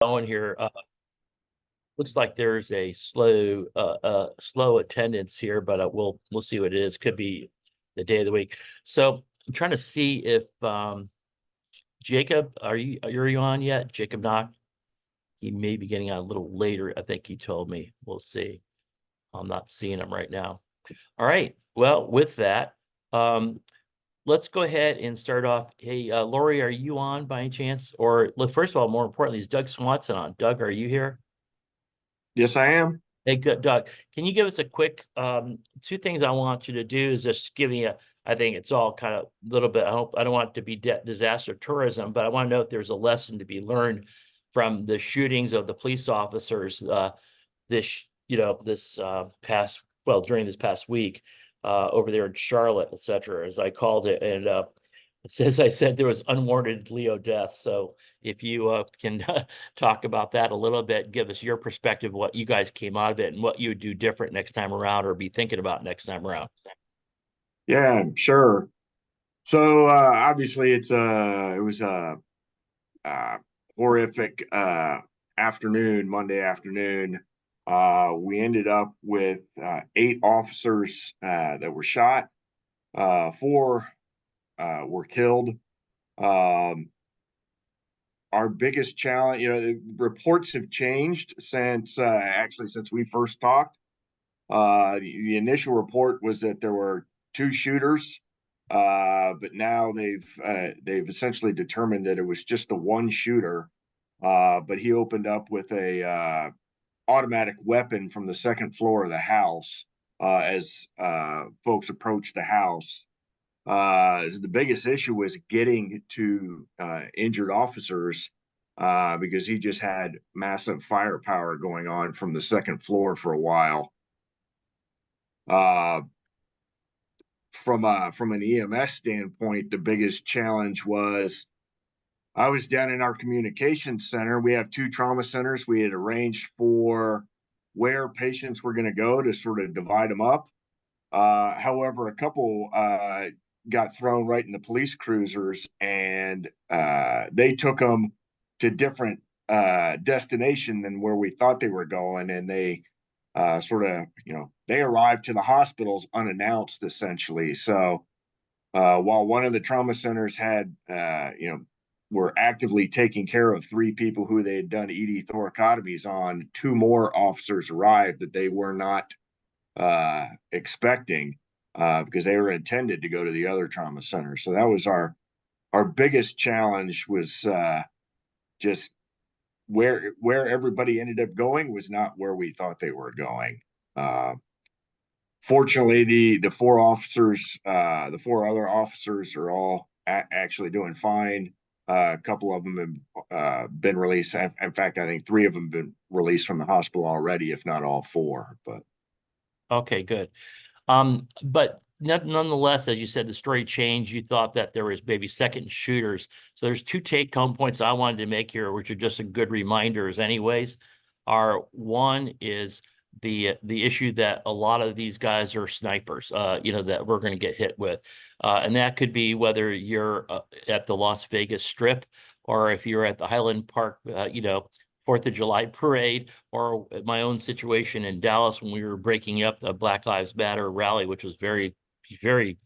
Going here. Looks like there's a slow attendance here, but we'll see what it is. Could be the day of the week. So I'm trying to see if Jacob, are you on yet? Jacob Knock. He may be getting on a little later. I think he told me. We'll see. I'm not seeing him right now. All right. Well, with that, let's go ahead and start off. Hey, Lori, are you on by any chance? Or look, first of all, more importantly, is Doug Swanson on? Doug, are you here? Yes, I am. Hey, good, Doug. Can you give us a quick two things I want you to do is just give me I think it's all kind of a little bit. I don't want it to be disaster tourism, but I want to know if there's a lesson to be learned from the shootings of the police officers this past during this past week over there in Charlotte, etc., as I called it. And as I said, there was unwarranted Leo death. So if you can talk about that a little bit, give us your perspective, what you guys came out of it and what you would do different next time around or be thinking about next time around. Yeah, sure. So obviously it was a horrific afternoon, Monday afternoon. We ended up with 8 officers that were shot. 4 were killed. Um, our biggest challenge, the reports have changed since we first talked. The initial report was that there were 2 shooters, but now they've essentially determined that it was just the one shooter. But he opened up with a automatic weapon from the second floor of the house as folks approached the house. So the biggest issue was getting to injured officers because he just had massive firepower going on from the second floor for a while. Uh, from an EMS standpoint, the biggest challenge was I was down in our communications center. We have 2 trauma centers. We had arranged for where patients were going to go to sort of divide them up. However, a couple got thrown right in the police cruisers, and they took them to different destination than where we thought they were going, and they they arrived to the hospitals unannounced, essentially. So while one of the trauma centers had, were actively taking care of 3 people who they had done ED thoracotomies on, 2 more officers arrived that they were not expecting because they were intended to go to the other trauma center. So that was our biggest challenge was just where everybody ended up going was not where we thought they were going. Fortunately, the 4 other officers are all actually doing fine. A couple of them have been released. In fact, I think 3 of them have been released from the hospital already, if not all 4. But Okay, good. But nonetheless, as you said, the story changed. You thought that there was maybe second shooters. So there's 2 take-home points I wanted to make here, which are just a good reminders anyways. One is the issue that a lot of these guys are snipers, that we're going to get hit with. And that could be whether you're at the Las Vegas Strip or if you're at the Highland Park, 4th of July parade, or my own situation in Dallas when we were breaking up the Black Lives Matter rally, which was very, very,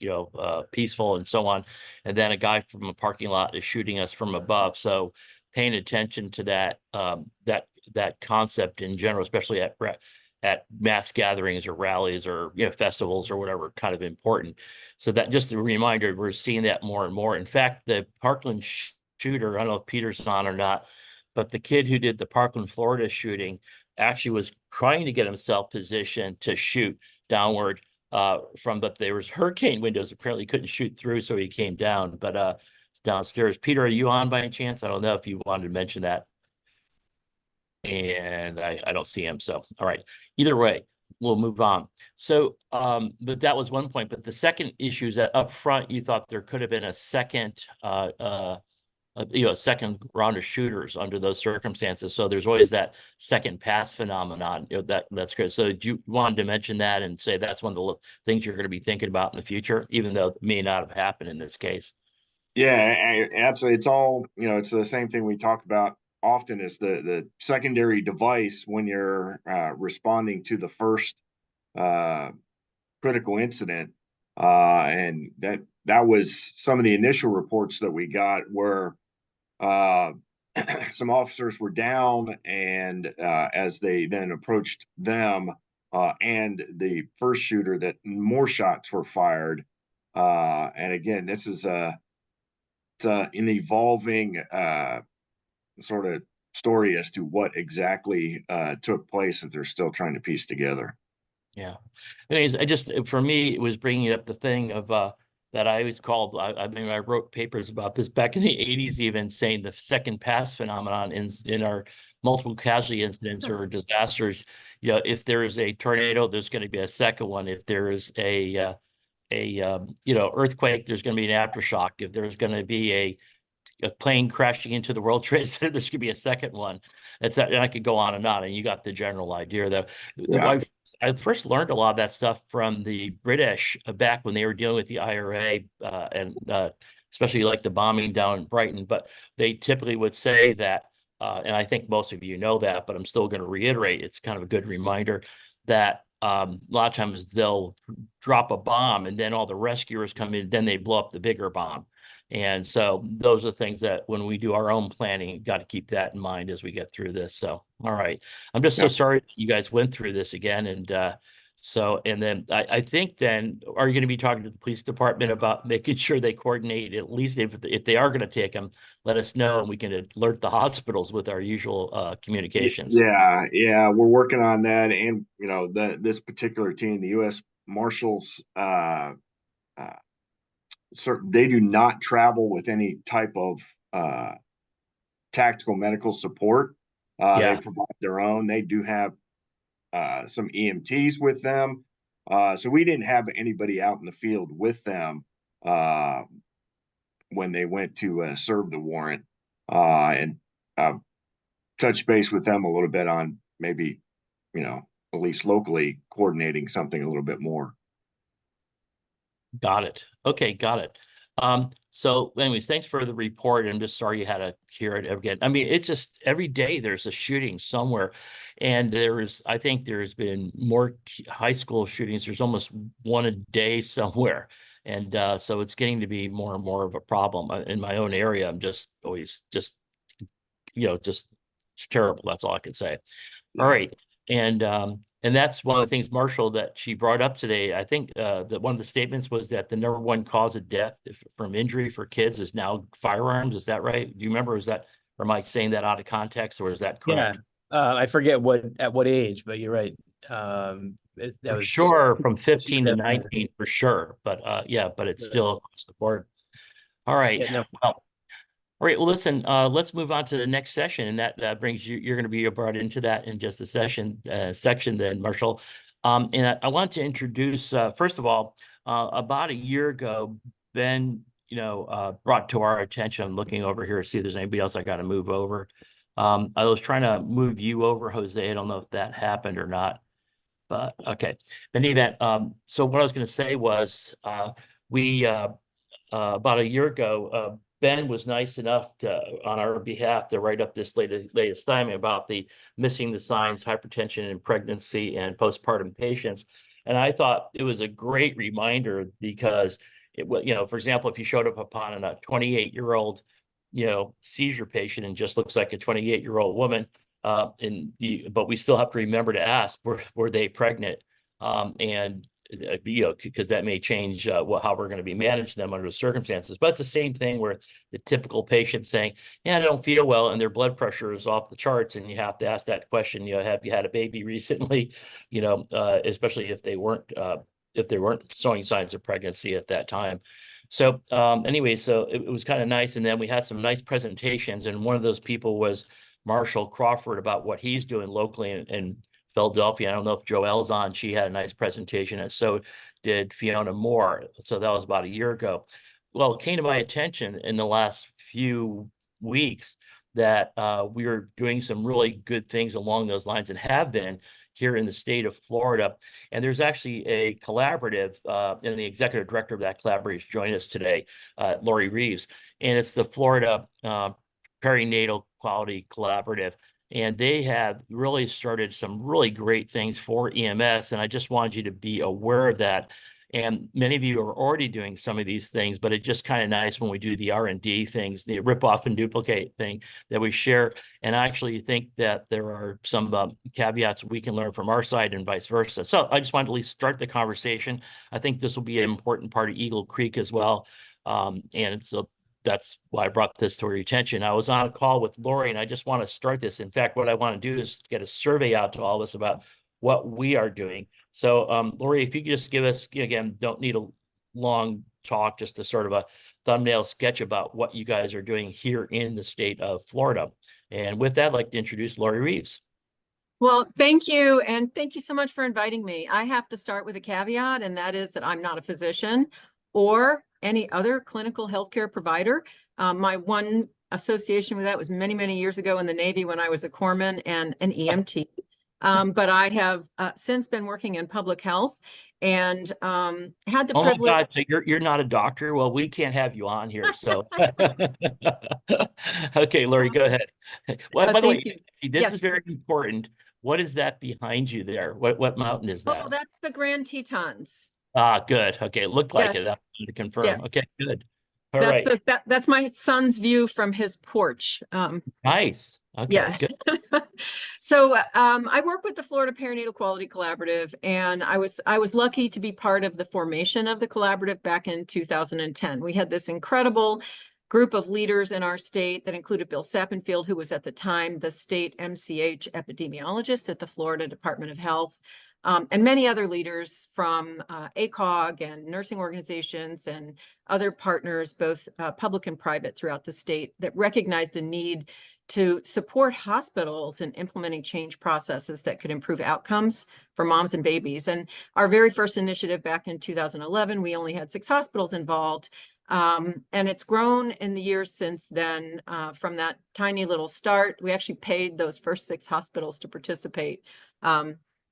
peaceful and so on. And then a guy from a parking lot is shooting us from above. So paying attention to that concept in general, especially at mass gatherings or rallies or festivals or whatever, kind of important. So that just a reminder, we're seeing that more and more. In fact, the Parkland shooter, I don't know if Peter's on or not, but the kid who did the Parkland, Florida shooting actually was trying to get himself positioned to shoot downward but there was hurricane windows. Apparently couldn't shoot through, so he came down, but downstairs. Peter, are you on by any chance? I don't know if you wanted to mention that. And I don't see him. So, all right. Either way, we'll move on. So, but that was one point. But the second issue is that up front, you thought there could have been a second second round of shooters under those circumstances. So there's always that second pass phenomenon. That's good. So do you wanted to mention that and say that's one of the things you're going to be thinking about in the future, even though it may not have happened in this case? yeah, absolutely. It's all, it's the same thing we talked about often as the secondary device when you're responding to the first critical incident. And that was some of the initial reports that we got where some officers were down, and as they then approached them and the first shooter, that more shots were fired. And again, this is an evolving sort of story as to what exactly took place that they're still trying to piece together. Yeah. Anyways, for me, it was bringing up the thing of that I always called, I mean, I wrote papers about this back in the 80s, even saying the second pass phenomenon in our multiple casualty incidents or disasters. You know, if there is a tornado, there's going to be a second one. If there is a earthquake, there's going to be an aftershock. If there's going to be a plane crashing into the World Trade Center, there's going to be a second one. And I could go on, and you got the general idea though. Yeah. I first learned a lot of that stuff from the British back when they were dealing with the IRA and especially like the bombing down in Brighton. But they typically would say that, and I think most of you know that, but I'm still going to reiterate, it's kind of a good reminder that a lot of times they'll drop a bomb and then all the rescuers come in, then they blow up the bigger bomb. And so those are things that when we do our own planning, got to keep that in mind as we get through this. So, all right. I'm just so sorry that you guys went through this again. And and then I think then, are you going to be talking to the police department about making sure they coordinate, at least if they are going to take them, let us know and we can alert the hospitals with our usual communications. Yeah, we're working on that. And, this particular team, the U.S. Marshals, they do not travel with any type of tactical medical support. They provide their own. They do have some EMTs with them. So we didn't have anybody out in the field with them when they went to serve the warrant, and touch base with them a little bit on maybe, at least locally coordinating something a little bit more. Got it. Okay, got it. So anyways, thanks for the report. I'm just sorry you had to hear it again. I mean, it's just every day there's a shooting somewhere. And I think there's been more high school shootings. There's almost one a day somewhere. And so it's getting to be more and more of a problem. In my own area, I'm just always it's terrible. That's all I can say. All right. And that's one of the things, Marshall, that she brought up today. I think that one of the statements was that the number one cause of death from injury for kids is now firearms. Is that right? Do you remember? Or am I saying that out of context, or is that correct? Yeah, I forget at what age, but you're right. That was sure from 15 to 19 for sure. But but it's still across the board. All right. Yeah, no. Well, all right. Well, listen, let's move on to the next session. And that brings you're going to be brought into that in just a section then, Marshall. And I want to introduce, first of all, about a year ago, Ben, brought to our attention, I'm looking over here to see if there's anybody else I got to move over. I was trying to move you over, Jose. I don't know if that happened or not, but okay. In any event, so what I was going to say was we, about a year ago, Ben was nice enough on our behalf, to write up this latest assignment about the missing the signs, hypertension in pregnancy and postpartum patients. And I thought it was a great reminder because for example, if you showed up upon a 28-year-old, seizure patient and just looks like a 28-year-old woman, but we still have to remember to ask, were they pregnant? Because that may change how we're going to be managing them under the circumstances. But it's the same thing where the typical patient saying, "Yeah, I don't feel well," and their blood pressure is off the charts, and you have to ask that question. Have you had a baby recently? Especially if they weren't showing signs of pregnancy at that time. So anyway, so it was kind of nice, and then we had some nice presentations, and one of those people was Marshall Crawford about what he's doing locally in Philadelphia. I don't know if Joelle's on. She had a nice presentation, and so did Fiona Moore. So that was about a year ago. Well, it came to my attention in the last few weeks that we were doing some really good things along those lines and have been here in the state of Florida. And there's actually a collaborative, and the executive director of that collaborative has joined us today, Lori Reeves. And it's the Florida Perinatal Quality Collaborative. And they have really started some really great things for EMS. And I just wanted you to be aware of that. And many of you are already doing some of these things, but it's just kind of nice when we do the R&D things, the rip off and duplicate thing that we share. And I actually think that there are some caveats we can learn from our side and vice versa. So I just wanted to at least start the conversation. I think this will be an important part of Eagle Creek as well. And so that's why I brought this to your attention. I was on a call with Lori, and I just want to start this. In fact, what I want to do is get a survey out to all of us about what we are doing. So, Lori, if you could just give us, again, don't need a long talk, just a sort of a thumbnail sketch about what you guys are doing here in the state of Florida. And with that, I'd like to introduce Lori Reeves. Well, thank you. And thank you so much for inviting me. I have to start with a caveat, and that is that I'm not a physician or any other clinical healthcare provider. My one association with that was many, many years ago in the Navy when I was a corpsman and an EMT. But I have since been working in public health and had the Oh my privilege. God, so you're not a doctor? Well, we can't have you on here, so. Okay, Lori, go ahead. Well, by the way, Thank you. this Yes. is very important. What is that behind you there? What mountain is Oh, that? that's the Grand Tetons. Ah, good. Okay, it looked like it. Yes. I wanted to confirm. Yeah. Okay, good. All right, That's my son's view from his porch. nice. Okay, Yeah. good. So I work with the Florida Perinatal Quality Collaborative, and I was lucky to be part of the formation of the collaborative back in 2010. We had this incredible group of leaders in our state that included Bill Sappenfield, who was at the time the state MCH epidemiologist at the Florida Department of Health, and many other leaders from ACOG and nursing organizations and other partners, both public and private throughout the state, that recognized a need to support hospitals in implementing change processes that could improve outcomes for moms and babies. And our very first initiative back in 2011, we only had 6 hospitals involved. And it's grown in the years since then. From that tiny little start, we actually paid those first 6 hospitals to participate.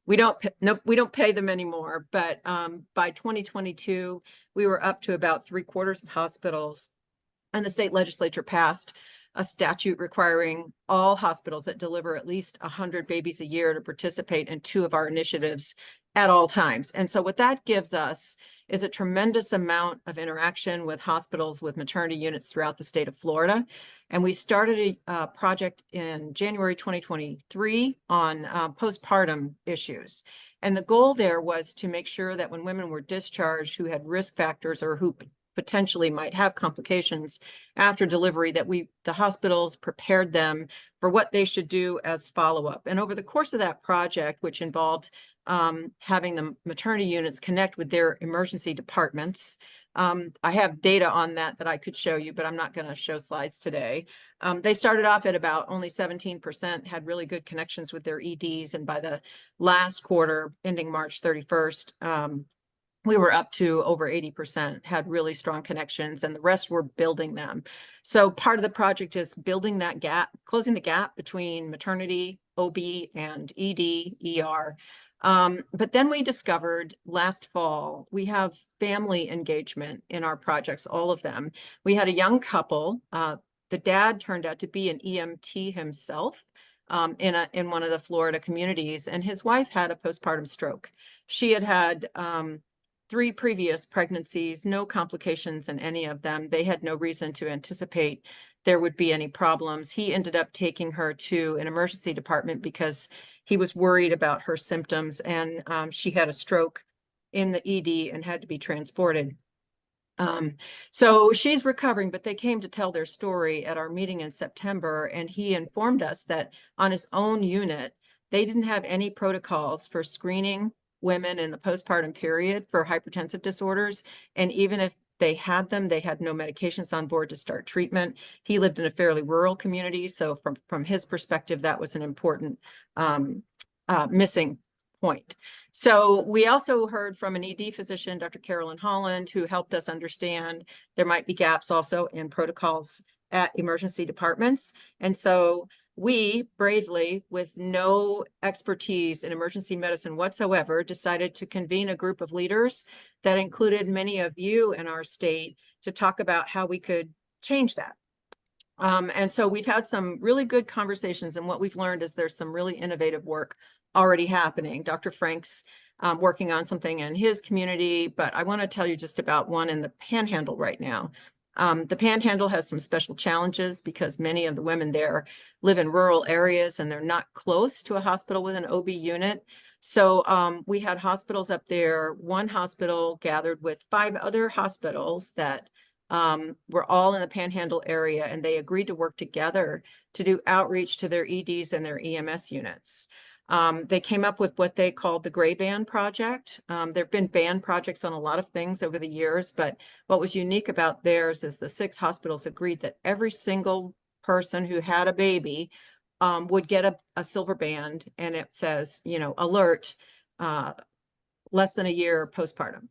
We don't pay them anymore, but by 2022, we were up to about 3/4 of hospitals, and the state legislature passed a statute requiring all hospitals that deliver at least 100 babies a year to participate in 2 of our initiatives at all times. And so what that gives us is a tremendous amount of interaction with hospitals with maternity units throughout the state of Florida. And we started a project in January 2023 on postpartum issues. And the goal there was to make sure that when women were discharged who had risk factors or who potentially might have complications after delivery, that the hospitals prepared them for what they should do as follow-up. And over the course of that project, which involved having the maternity units connect with their emergency departments, I have data on that I could show you, but I'm not going to show slides today. They started off at about only 17%, had really good connections with their EDs. And by the last quarter, ending March 31st, we were up to over 80%, had really strong connections, and the rest were building them. So part of the project is building that gap, closing the gap between maternity, OB, and ED, ER. But then we discovered last fall, we have family engagement in our projects, all of them. We had a young couple. The dad turned out to be an EMT himself in one of the Florida communities, and his wife had a postpartum stroke. She had 3 previous pregnancies, no complications in any of them. They had no reason to anticipate there would be any problems. He ended up taking her to an emergency department because he was worried about her symptoms, and she had a stroke in the ED and had to be transported. So she's recovering, but they came to tell their story at our meeting in September, and he informed us that on his own unit, they didn't have any protocols for screening women in the postpartum period for hypertensive disorders. And even if they had them, they had no medications on board to start treatment. He lived in a fairly rural community, so from his perspective, that was an important missing point. So we also heard from an ED physician, Dr. Carolyn Holland, who helped us understand there might be gaps also in protocols at emergency departments. And so we bravely, with no expertise in emergency medicine whatsoever, decided to convene a group of leaders that included many of you in our state to talk about how we could change that. And so we've had some really good conversations, and what we've learned is there's some really innovative work already happening. Dr. Frank's working on something in his community, but I want to tell you just about one in the Panhandle right now. The Panhandle has some special challenges because many of the women there live in rural areas and they're not close to a hospital with an OB unit. So we had hospitals up there. One hospital gathered with 5 other hospitals that were all in the Panhandle area, and they agreed to work together to do outreach to their EDs and their EMS units. They came up with what they called the Gray Band Project. There have been band projects on a lot of things over the years, but what was unique about theirs is the 6 hospitals agreed that every single person who had a baby would get a silver band, and it says, you know, alert, less than a year postpartum.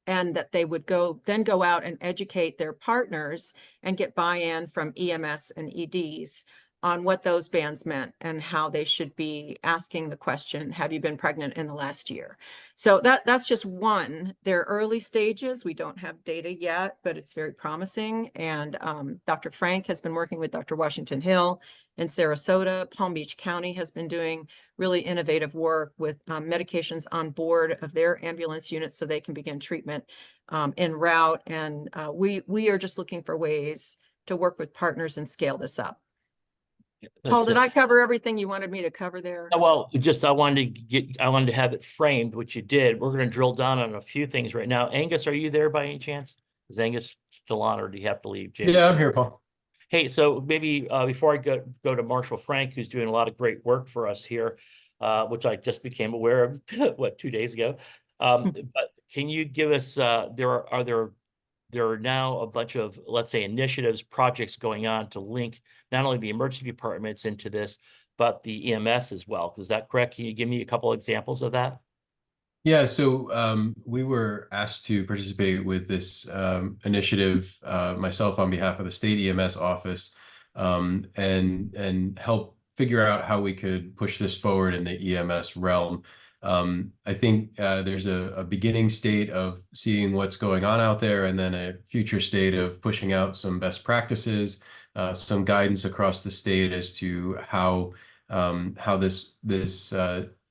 And that they would then go out and educate their partners and get buy-in from EMS and EDs on what those bands meant and how they should be asking the question, have you been pregnant in the last year? So that's just one. They're early stages. We don't have data yet, but it's very promising. And Dr. Frank has been working with Dr. Washington Hill in Sarasota. Palm Beach County has been doing really innovative work with medications on board of their ambulance units so they can begin treatment en route. And we are just looking for ways to work with partners and scale this up. Paul, did I cover everything you wanted me to cover there? Well, just I wanted to have it framed, which you did. We're going to drill down on a few things right now. Angus, are you there by any chance? Is Angus still on, or do you have to leave, James? Yeah, I'm here, Paul. Hey, so maybe before I go to Marshall Frank, who's doing a lot of great work for us here, which I just became aware of, what, 2 days ago. But can you give us, there are now a bunch of, let's say, initiatives, projects going on to link not only the emergency departments into this, but the EMS as well. Is that correct? Can you give me a couple examples of that? Yeah, so we were asked to participate with this initiative, myself on behalf of the state EMS office, and help figure out how we could push this forward in the EMS realm. I think there's a beginning state of seeing what's going on out there, and then a future state of pushing out some best practices, some guidance across the state as to how this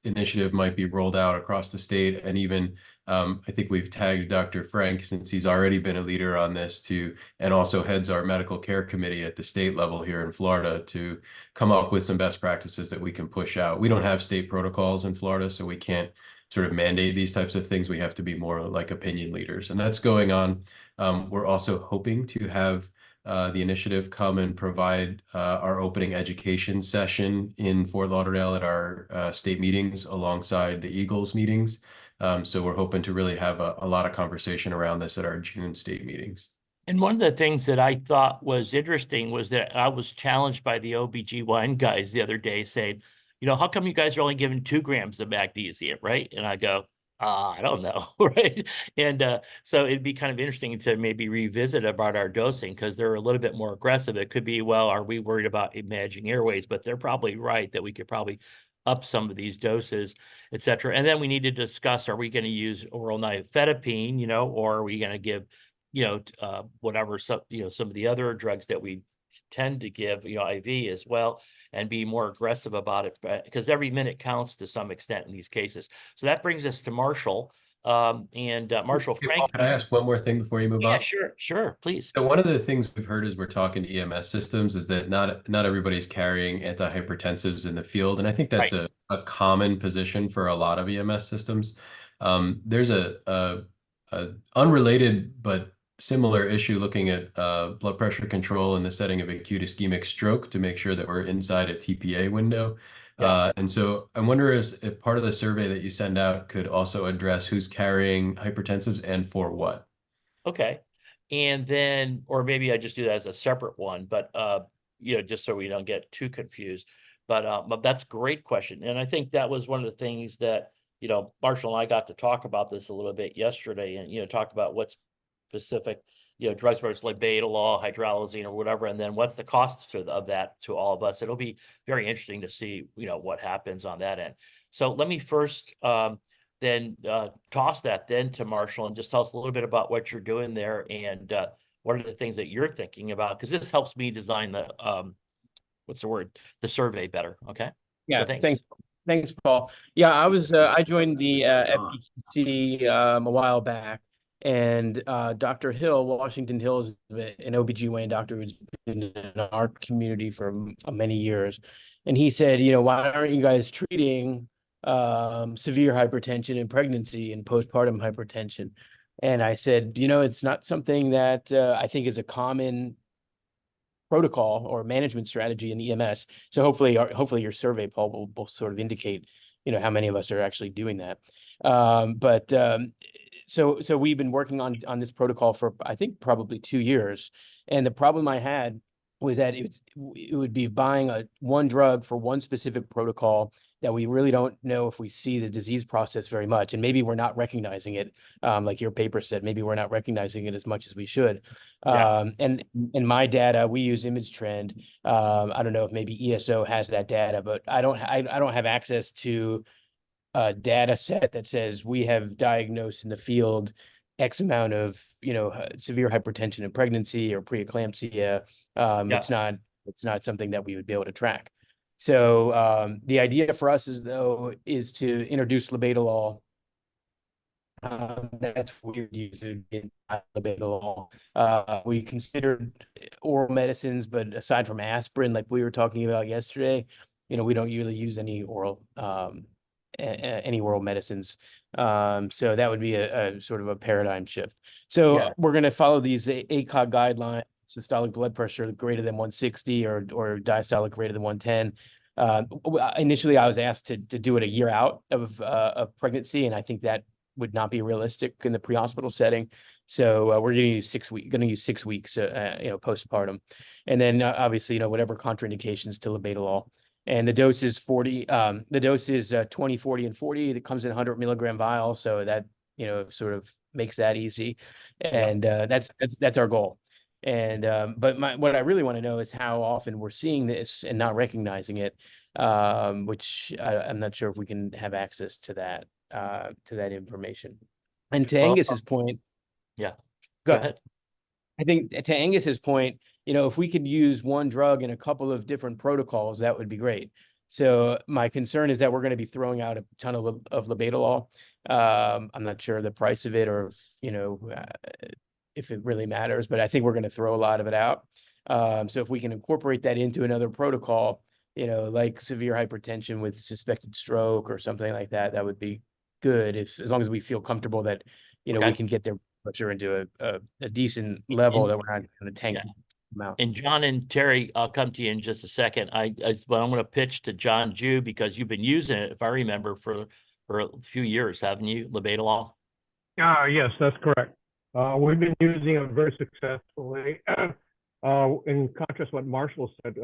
initiative might be rolled out across the state. And even I think we've tagged Dr. Frank, since he's already been a leader on this, and also heads our medical care committee at the state level here in Florida, to come up with some best practices that we can push out. We don't have state protocols in Florida, so we can't sort of mandate these types of things. We have to be more like opinion leaders, and that's going on. We're also hoping to have the initiative come and provide our opening education session in Fort Lauderdale at our state meetings alongside the Eagles meetings. So we're hoping to really have a lot of conversation around this at our June state meetings. And one of the things that I thought was interesting was that I was challenged by the OBGYN guys the other day saying, you know, how come you guys are only giving 2 grams of magnesium, right? And I go, I don't know, right? And so it'd be kind of interesting to maybe revisit about our dosing, because they're a little bit more aggressive. It could be, well, are we worried about imagining airways? But they're probably right that we could probably up some of these doses, et cetera. And then we need to discuss, are we going to use oral nifedipine, you know, or are we going to give, you know, whatever, some of the other drugs that we tend to give, you know, IV as well, and be more aggressive about it, because every minute counts to some extent in these cases. So that brings us to Marshall. Marshall Frank. Can I ask one more thing before you move on? Yeah, sure, please. So one of the things we've heard as we're talking to EMS systems is that not everybody's carrying antihypertensives in the field, and I think that's a common position for a lot of EMS systems. There's a unrelated but similar issue looking at blood pressure control in the setting of acute ischemic stroke to make sure that we're inside a TPA window. Yeah. And so I wonder if part of the survey that you send out could also address who's carrying hypertensives and for what. Okay. And then, or maybe I just do that as a separate one, but you know, just so we don't get too confused. But that's a great question. And I think that was one of the things that, you know, Marshall and I got to talk about this a little bit yesterday, and, you know, talk about what's specific, you know, drugs, whether it's labetalol, hydralazine, or whatever, and then what's the cost of that to all of us. It'll be very interesting to see, you know, what happens on that end. So let me first then toss that then to Marshall and just tell us a little bit about what you're doing there, and what are the things that you're thinking about? Because this helps me design the, what's the word? The survey better, okay? Yeah, thanks. thanks, Paul. Yeah, I joined the FPC a while back, and Dr. Hill, Washington Hill, is an OBGYN doctor who's been in our community for many years. And he said, why aren't you guys treating severe hypertension in pregnancy and postpartum hypertension? And I said, it's not something that I think is a common protocol or management strategy in EMS. So hopefully your survey, Paul, will sort of indicate, how many of us are actually doing that. So we've been working on this protocol for, I think, probably 2 years. And the problem I had was that it would be buying one drug for one specific protocol that we really don't know if we see the disease process very much. And maybe we're not recognizing it. Like your paper said, maybe we're not recognizing it as much as we should. Yeah. And in my data, we use ImageTrend. I don't know if maybe ESO has that data, but I don't have access to a data set that says we have diagnosed in the field X amount of, severe hypertension in pregnancy or preeclampsia. It's not something that we would be able to track. So the idea for us is to introduce labetalol. That's what we would use in labetalol. We considered oral medicines, but aside from aspirin, like we were talking about yesterday, we don't really use any oral medicines. So that would be a sort of a paradigm shift. So we're going to follow these ACOG guidelines: systolic blood pressure greater than 160 or diastolic greater than 110. Initially, I was asked to do it a year out of pregnancy, and I think that would not be realistic in the pre-hospital setting. So we're going to use 6 weeks, postpartum, and then obviously, whatever contraindications to labetalol. And the dose is 40. The dose is 20, 40, and 40. It comes in 100 milligram vial, so that sort of makes that easy. And that's our goal. And but what I really want to know is how often we're seeing this and not recognizing it, which I'm not sure if we can have access to that information. And to Angus's point, Yeah, go ahead. I think to Angus's point, if we could use one drug in a couple of different protocols, that would be great. So my concern is that we're going to be throwing out a ton of labetalol. I'm not sure the price of it or, if it really matters, but I think we're going to throw a lot of it out. So if we can incorporate that into another protocol, like severe hypertension with suspected stroke or something like that, that would be good. As long as we feel comfortable that, we can get their pressure into a decent level that we're not going to tank them out. And John and Terry, I'll come to you in just a second. But I'm going to pitch to John Jew, because you've been using it, if I remember, for a few years, haven't you, labetalol? Yes, that's correct. We've been using it very successfully. In contrast to what Marshall said,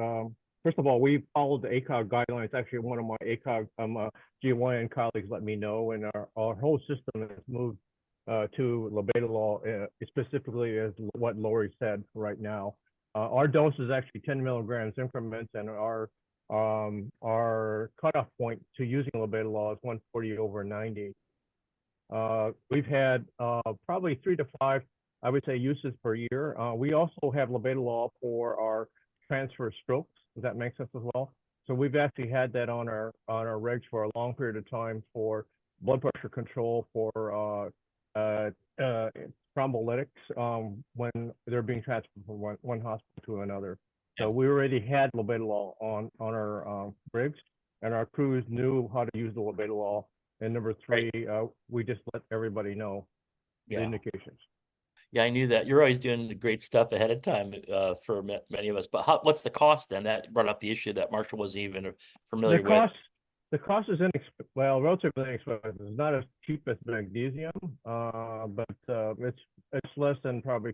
first of all, we followed the ACOG guidelines. Actually, one of my ACOG GYN colleagues let me know, and our whole system has moved to labetalol, specifically as what Lori said right now. Our dose is actually 10 milligrams increments, and our cutoff point to using labetalol is 140 over 90. We've had probably 3 to 5, I would say, uses per year. We also have labetalol for our transfer strokes. Does that make sense as well? So we've actually had that on our regs for a long period of time for blood pressure control, for thrombolytics when they're being transferred from one hospital to another. So we already had labetalol on our rigs, and our crews knew how to use the labetalol. And number 3, we just let everybody know the indications. Yeah, I knew that. You're always doing the great stuff ahead of time for many of us. But what's the cost then? That brought up the issue that Marshall wasn't even familiar with. The cost is relatively inexpensive. It's not as cheap as magnesium, but it's less than probably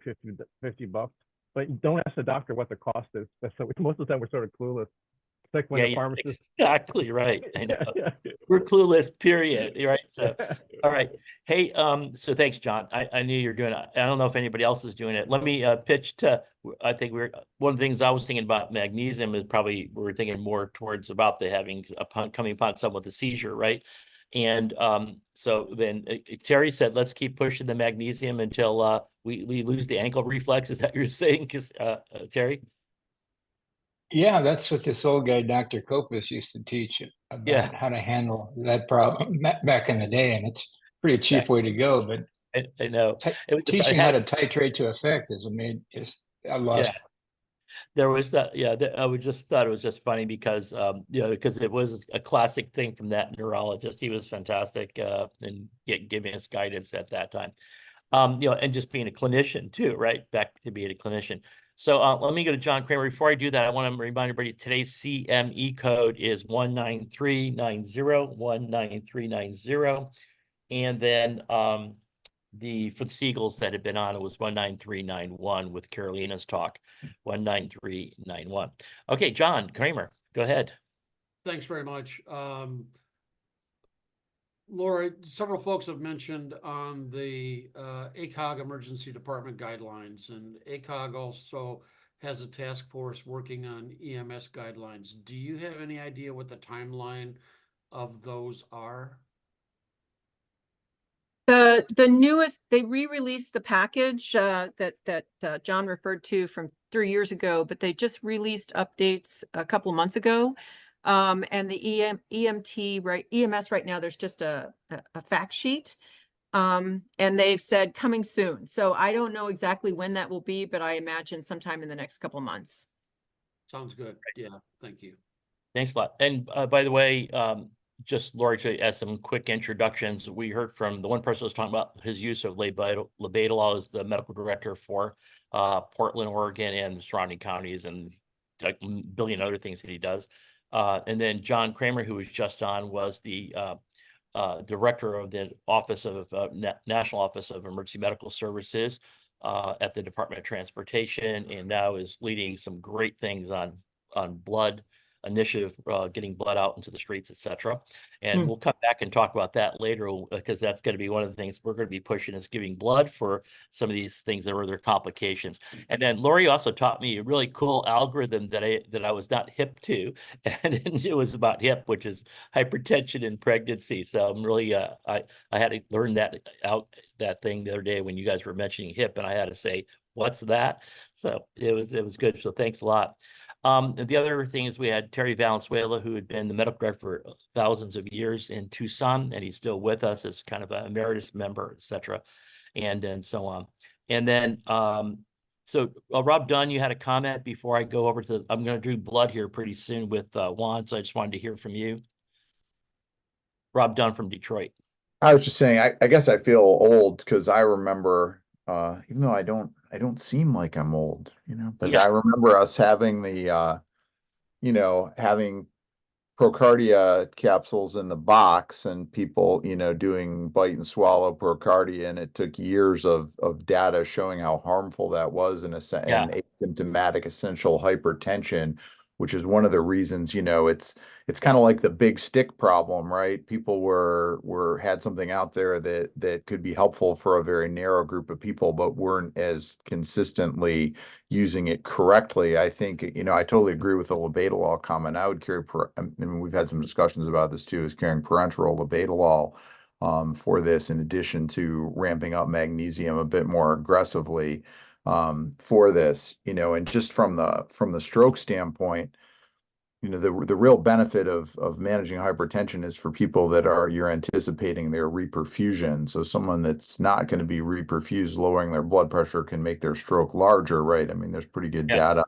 $50. But don't ask the doctor what the cost is. So most of the time we're sort of clueless. It's like when the pharmacist. Exactly right. I know. We're clueless, period. Right. So, all right. Hey, so thanks, John. I knew you're doing it. I don't know if anybody else is doing it. Let me pitch to, I think one of the things I was thinking about magnesium is probably we're thinking more towards about coming upon someone with a seizure, right? And so then Terry said, let's keep pushing the magnesium until we lose the ankle reflex. Is that what you're saying, Terry? Yeah, that's what this old guy, Dr. Kopis, used to teach about Yeah. how to handle that problem back in the day. And it's a pretty cheap way to go, but I know. It was just, I teaching how had, to titrate to effect is a lot. yeah. There was that, yeah, I would just thought it was just funny because, you know, because it was a classic thing from that neurologist. He was fantastic in giving us guidance at that time. You know, and just being a clinician too, right? Back to being a clinician. So let me go to John Kramer. Before I do that, I want to remind everybody today's CME code is 19390, 19390. And then for the Seagulls that had been on, it was 19391 with Carolina's talk, 19391. Okay, John Kramer, go ahead. Thanks very much. Laura, several folks have mentioned on the ACOG Emergency Department guidelines, and ACOG also has a task force working on EMS guidelines. Do you have any idea what the timeline of those are? The newest, they re-released the package that John referred to from 3 years ago, but they just released updates a couple of months ago. And the EMS right now, there's just a fact sheet. And they've said coming soon. So I don't know exactly when that will be, but I imagine sometime in the next couple of months. Sounds good. Yeah, thank you. Thanks a lot. And by the way, just Lori, as some quick introductions, we heard from the one person who was talking about his use of labetalol as the medical director for Portland, Oregon, and the surrounding counties, and like a billion other things that he does. And then John Kramer, who was just on, was the director of the Office of National Office of Emergency Medical Services at the Department of Transportation, and now is leading some great things on blood initiative, getting blood out into the streets, etc. And we'll come back and talk about that later, because that's going to be one of the things we're going to be pushing, is giving blood for some of these things that were their complications. And then Lori also taught me a really cool algorithm that I was not hip to, and it was about HIP, which is hypertension in pregnancy. So I'm really I had to learn that thing the other day when you guys were mentioning HIP, and I had to say, what's that? So it was good. So thanks a lot. The other thing is we had Terry Valenzuela, who had been the medical director for thousands of years in Tucson, and he's still with us as kind of an emeritus member, et cetera, and so on. And then, so Rob Dunn, you had a comment before I go over to, I'm going to do blood here pretty soon with Juan, so I just wanted to hear from you. Rob Dunn from Detroit. I was just saying, I guess I feel old because I remember, even though I don't seem like I'm old, you know, but Yeah. I remember us having the, you know, having Procardia capsules in the box and people, you know, doing bite and swallow Procardia, and it took years of data showing how harmful that was in Yeah. an asymptomatic essential hypertension, which is one of the reasons, you know, it's kind of like the big stick problem, right? People had something out there that could be helpful for a very narrow group of people, but weren't as consistently using it correctly. I think, you know, I totally agree with the labetalol comment. I would carry, I mean, we've had some discussions about this too, is carrying parenteral labetalol for this, in addition to ramping up magnesium a bit more aggressively for this, you know. And just from the stroke standpoint, you know, the real benefit of managing hypertension is for people that you're anticipating their reperfusion. So someone that's not going to be reperfused, lowering their blood pressure can make their stroke larger, right? I mean, there's pretty good data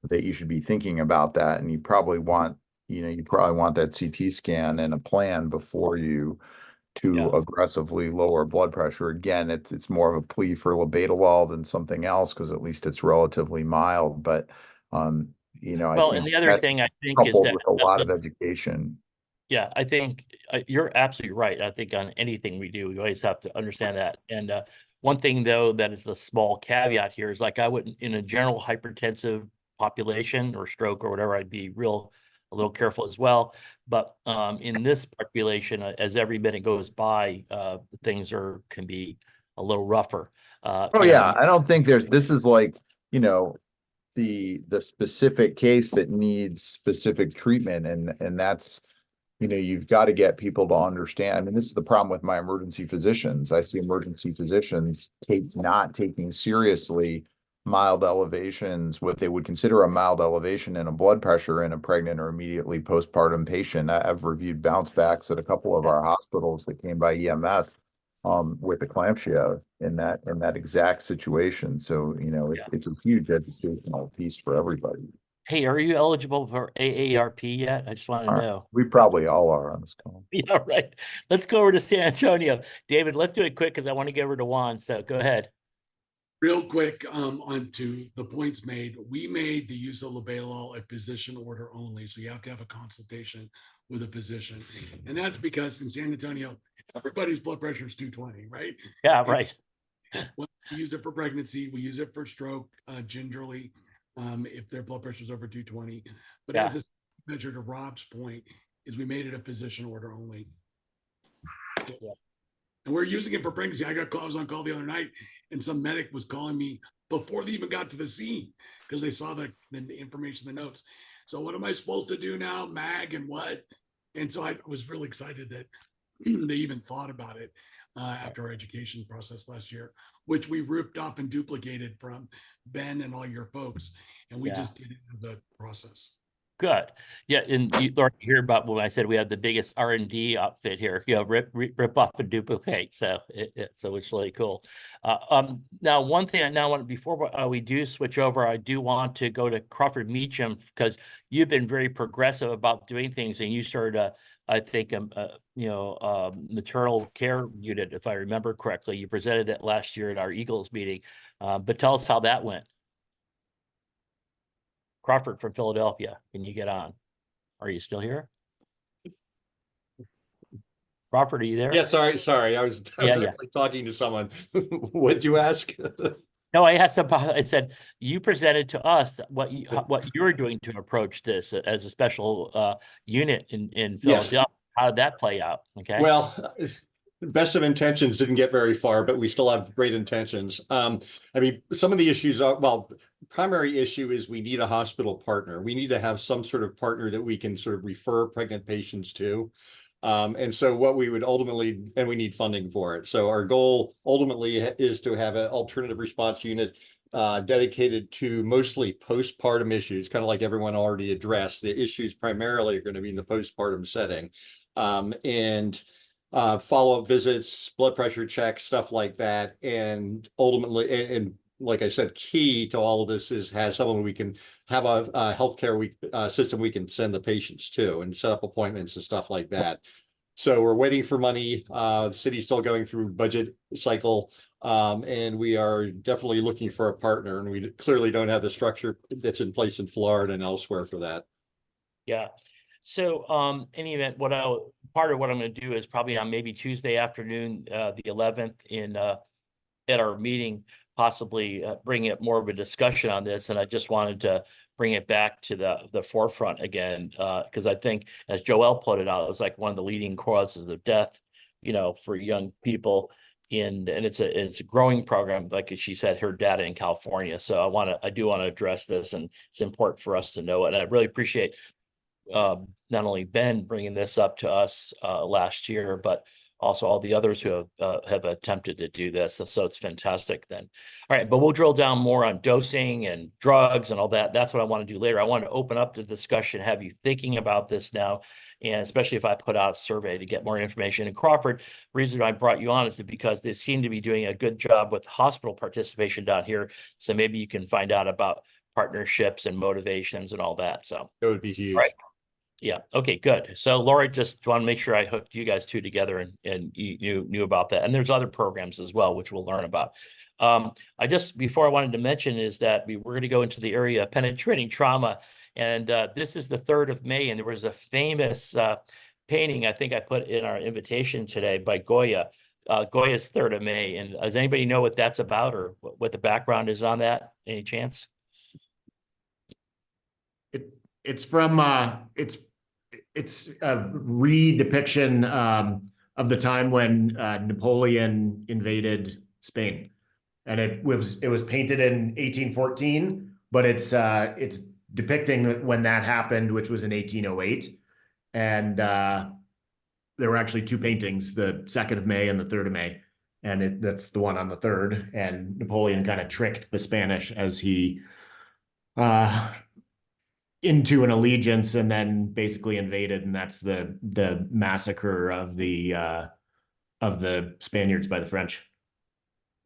that you should be thinking about that, and you probably want that CT scan and a plan before you aggressively lower blood pressure. Again, it's more of a plea for labetalol than something else, because at least it's relatively mild. But you know, Well, I and think the other thing I think is coupled that with a lot of education. Yeah, I think you're absolutely right. I think on anything we do, we always have to understand that. And one thing, though, that is the small caveat here is, like, I wouldn't, in a general hypertensive population or stroke or whatever, I'd be a little careful as well. But in this population, as every minute goes by, things can be a little rougher. I don't think this is like, you know, the specific case that needs specific treatment, and that's, you know, you've got to get people to understand. I mean, this is the problem with my emergency physicians. I see emergency physicians not taking seriously mild elevations, what they would consider a mild elevation in a blood pressure in a pregnant or immediately postpartum patient. I've reviewed bounce backs at a couple of our hospitals that came by EMS with eclampsia in that exact situation. So, you know, it's a huge educational piece for everybody. Hey, are you eligible for AARP yet? I just want to know. We probably all are on this call. Yeah, right. Let's go over to San Antonio. David, let's do it quick because I want to get over to Juan. So go ahead. Real quick, onto the points made. We made the use of labetalol a physician order only, so you have to have a consultation with a physician, and that's because in San Antonio, everybody's blood pressure is 220, right? Yeah, right. We use it for pregnancy. We use it for stroke, gingerly, if their blood pressure is over 220. But as a measure, to Rob's point, is we made it a physician order only. So, and we're using it for pregnancy. I was on call the other night, and some medic was calling me before they even got to the scene because they saw the information, the notes. So what am I supposed to do now, MAG and what? And so I was really excited that they even thought about it after our education process last year, which we ripped up and duplicated from Ben and all your folks. And we just did it in the process. Good. Yeah, and you already hear about when I said we have the biggest R&D outfit here. You know, rip off and duplicate. So it's really cool. Now, one thing I now want before we do switch over, I do want to go to Crawford Meacham because you've been very progressive about doing things, and you started I think maternal care unit, if I remember correctly. You presented it last year at our Eagles meeting, but tell us how that went. Crawford from Philadelphia, can you get on? Are you still here? Crawford, are you there? Yeah, sorry. I was actually talking to someone. What'd you ask? No, I asked about, I said, you presented to us what you're doing to approach this as a special unit in Philadelphia. Yes. How did that play out? Okay. Well, best of intentions didn't get very far, but we still have great intentions. I mean, some of the issues are, primary issue is we need a hospital partner. We need to have some sort of partner that we can sort of refer pregnant patients to. And so what we would ultimately, and we need funding for it. So our goal ultimately is to have an alternative response unit dedicated to mostly postpartum issues, kind of like everyone already addressed. The issues primarily are going to be in the postpartum setting. And follow-up visits, blood pressure checks, stuff like that. And ultimately, and like I said, key to all of this is has someone we can have a healthcare system we can send the patients to and set up appointments and stuff like that. So we're waiting for money. The city's still going through budget cycle, and we are definitely looking for a partner. And we clearly don't have the structure that's in place in Florida and elsewhere for that. Yeah. So, any event, part of what I'm going to do is probably on maybe Tuesday afternoon, the 11th, at our meeting, possibly bring up more of a discussion on this. And I just wanted to bring it back to the forefront again, because I think, as Joelle put it out, it was like one of the leading causes of death, for young people. And it's a growing program, like she said, her data in California. So I do want to address this, and it's important for us to know it. And I really appreciate not only Ben bringing this up to us last year, but also all the others who have attempted to do this. So it's fantastic then. All right, but we'll drill down more on dosing and drugs and all that. That's what I want to do later. I want to open up the discussion, have you thinking about this now, and especially if I put out a survey to get more information. And Crawford, the reason I brought you on is because they seem to be doing a good job with hospital participation down here. So maybe you can find out about partnerships and motivations and all that. So that would be huge. Right. Yeah. Okay, good. So Laura, just want to make sure I hooked you guys two together and you knew about that. And there's other programs as well, which we'll learn about. Before I wanted to mention is that we're going to go into the area of penetrating trauma. And this is the 3rd of May. And there was a famous painting, I think I put in our invitation today, by Goya. Goya's 3rd of May. And does anybody know what that's about or what the background is on that? Any chance? It's from it's a re-depiction of the time when Napoleon invaded Spain, and it was painted in 1814, but it's depicting when that happened, which was in 1808, And there were actually two paintings, the 2nd of May and the 3rd of May. And that's the one on the 3rd. And Napoleon kind of tricked the Spanish as he into an allegiance and then basically invaded. And that's the massacre of the Spaniards by the French.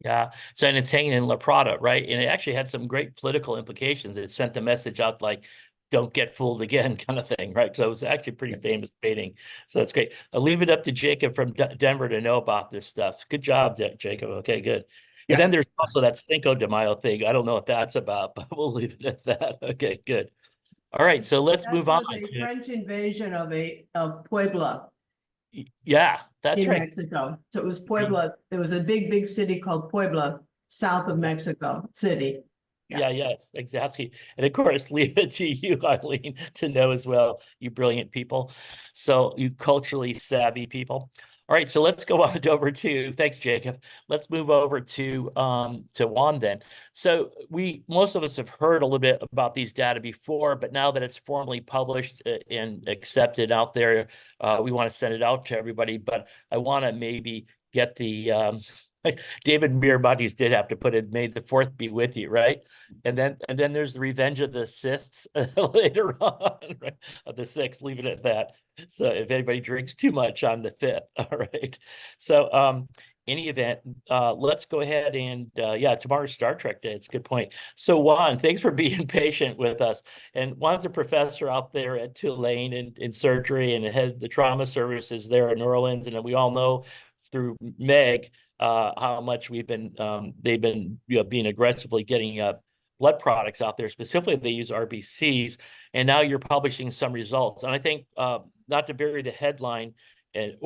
Yeah. So, and it's hanging in La Prada, right? And it actually had some great political implications. It sent the message out like, don't get fooled again, kind of thing, right? So it was actually a pretty famous painting. So that's great. I'll leave it up to Jacob from Denver to know about this stuff. Good job, Jacob. Okay, good. Yeah. And then there's also that Cinco de Mayo thing. I don't know what that's about, but we'll leave it at that. Okay, good. All right, so let's That move on. was a French invasion of Puebla Yeah, that's in right. Mexico. So it was Puebla. There was a big city called Puebla, south of Mexico City. Yeah, yes, exactly. And of course, leave it to you, Eileen, to know as well, you brilliant people. So you culturally savvy people. All right, so let's go on over to, thanks, Jacob. Let's move over to Juan then. So most of us have heard a little bit about these data before, but now that it's formally published and accepted out there, we want to send it out to everybody. But I want to maybe get the David Miramontes did have to put in, "May the 4th be with you," right? And then there's the Revenge of the Siths later on, right? Of the 6th, leave it at that. So if anybody drinks too much on the 5th, all right. So any event, let's go ahead and yeah, tomorrow's Star Trek Day. It's a good point. So Juan, thanks for being patient with us. And Juan's a professor out there at Tulane in surgery and head the trauma services there in New Orleans. And we all know through Meg how much they've been being aggressively getting blood products out there. Specifically, they use RBCs, and now you're publishing some results. And I think not to bury the headline, and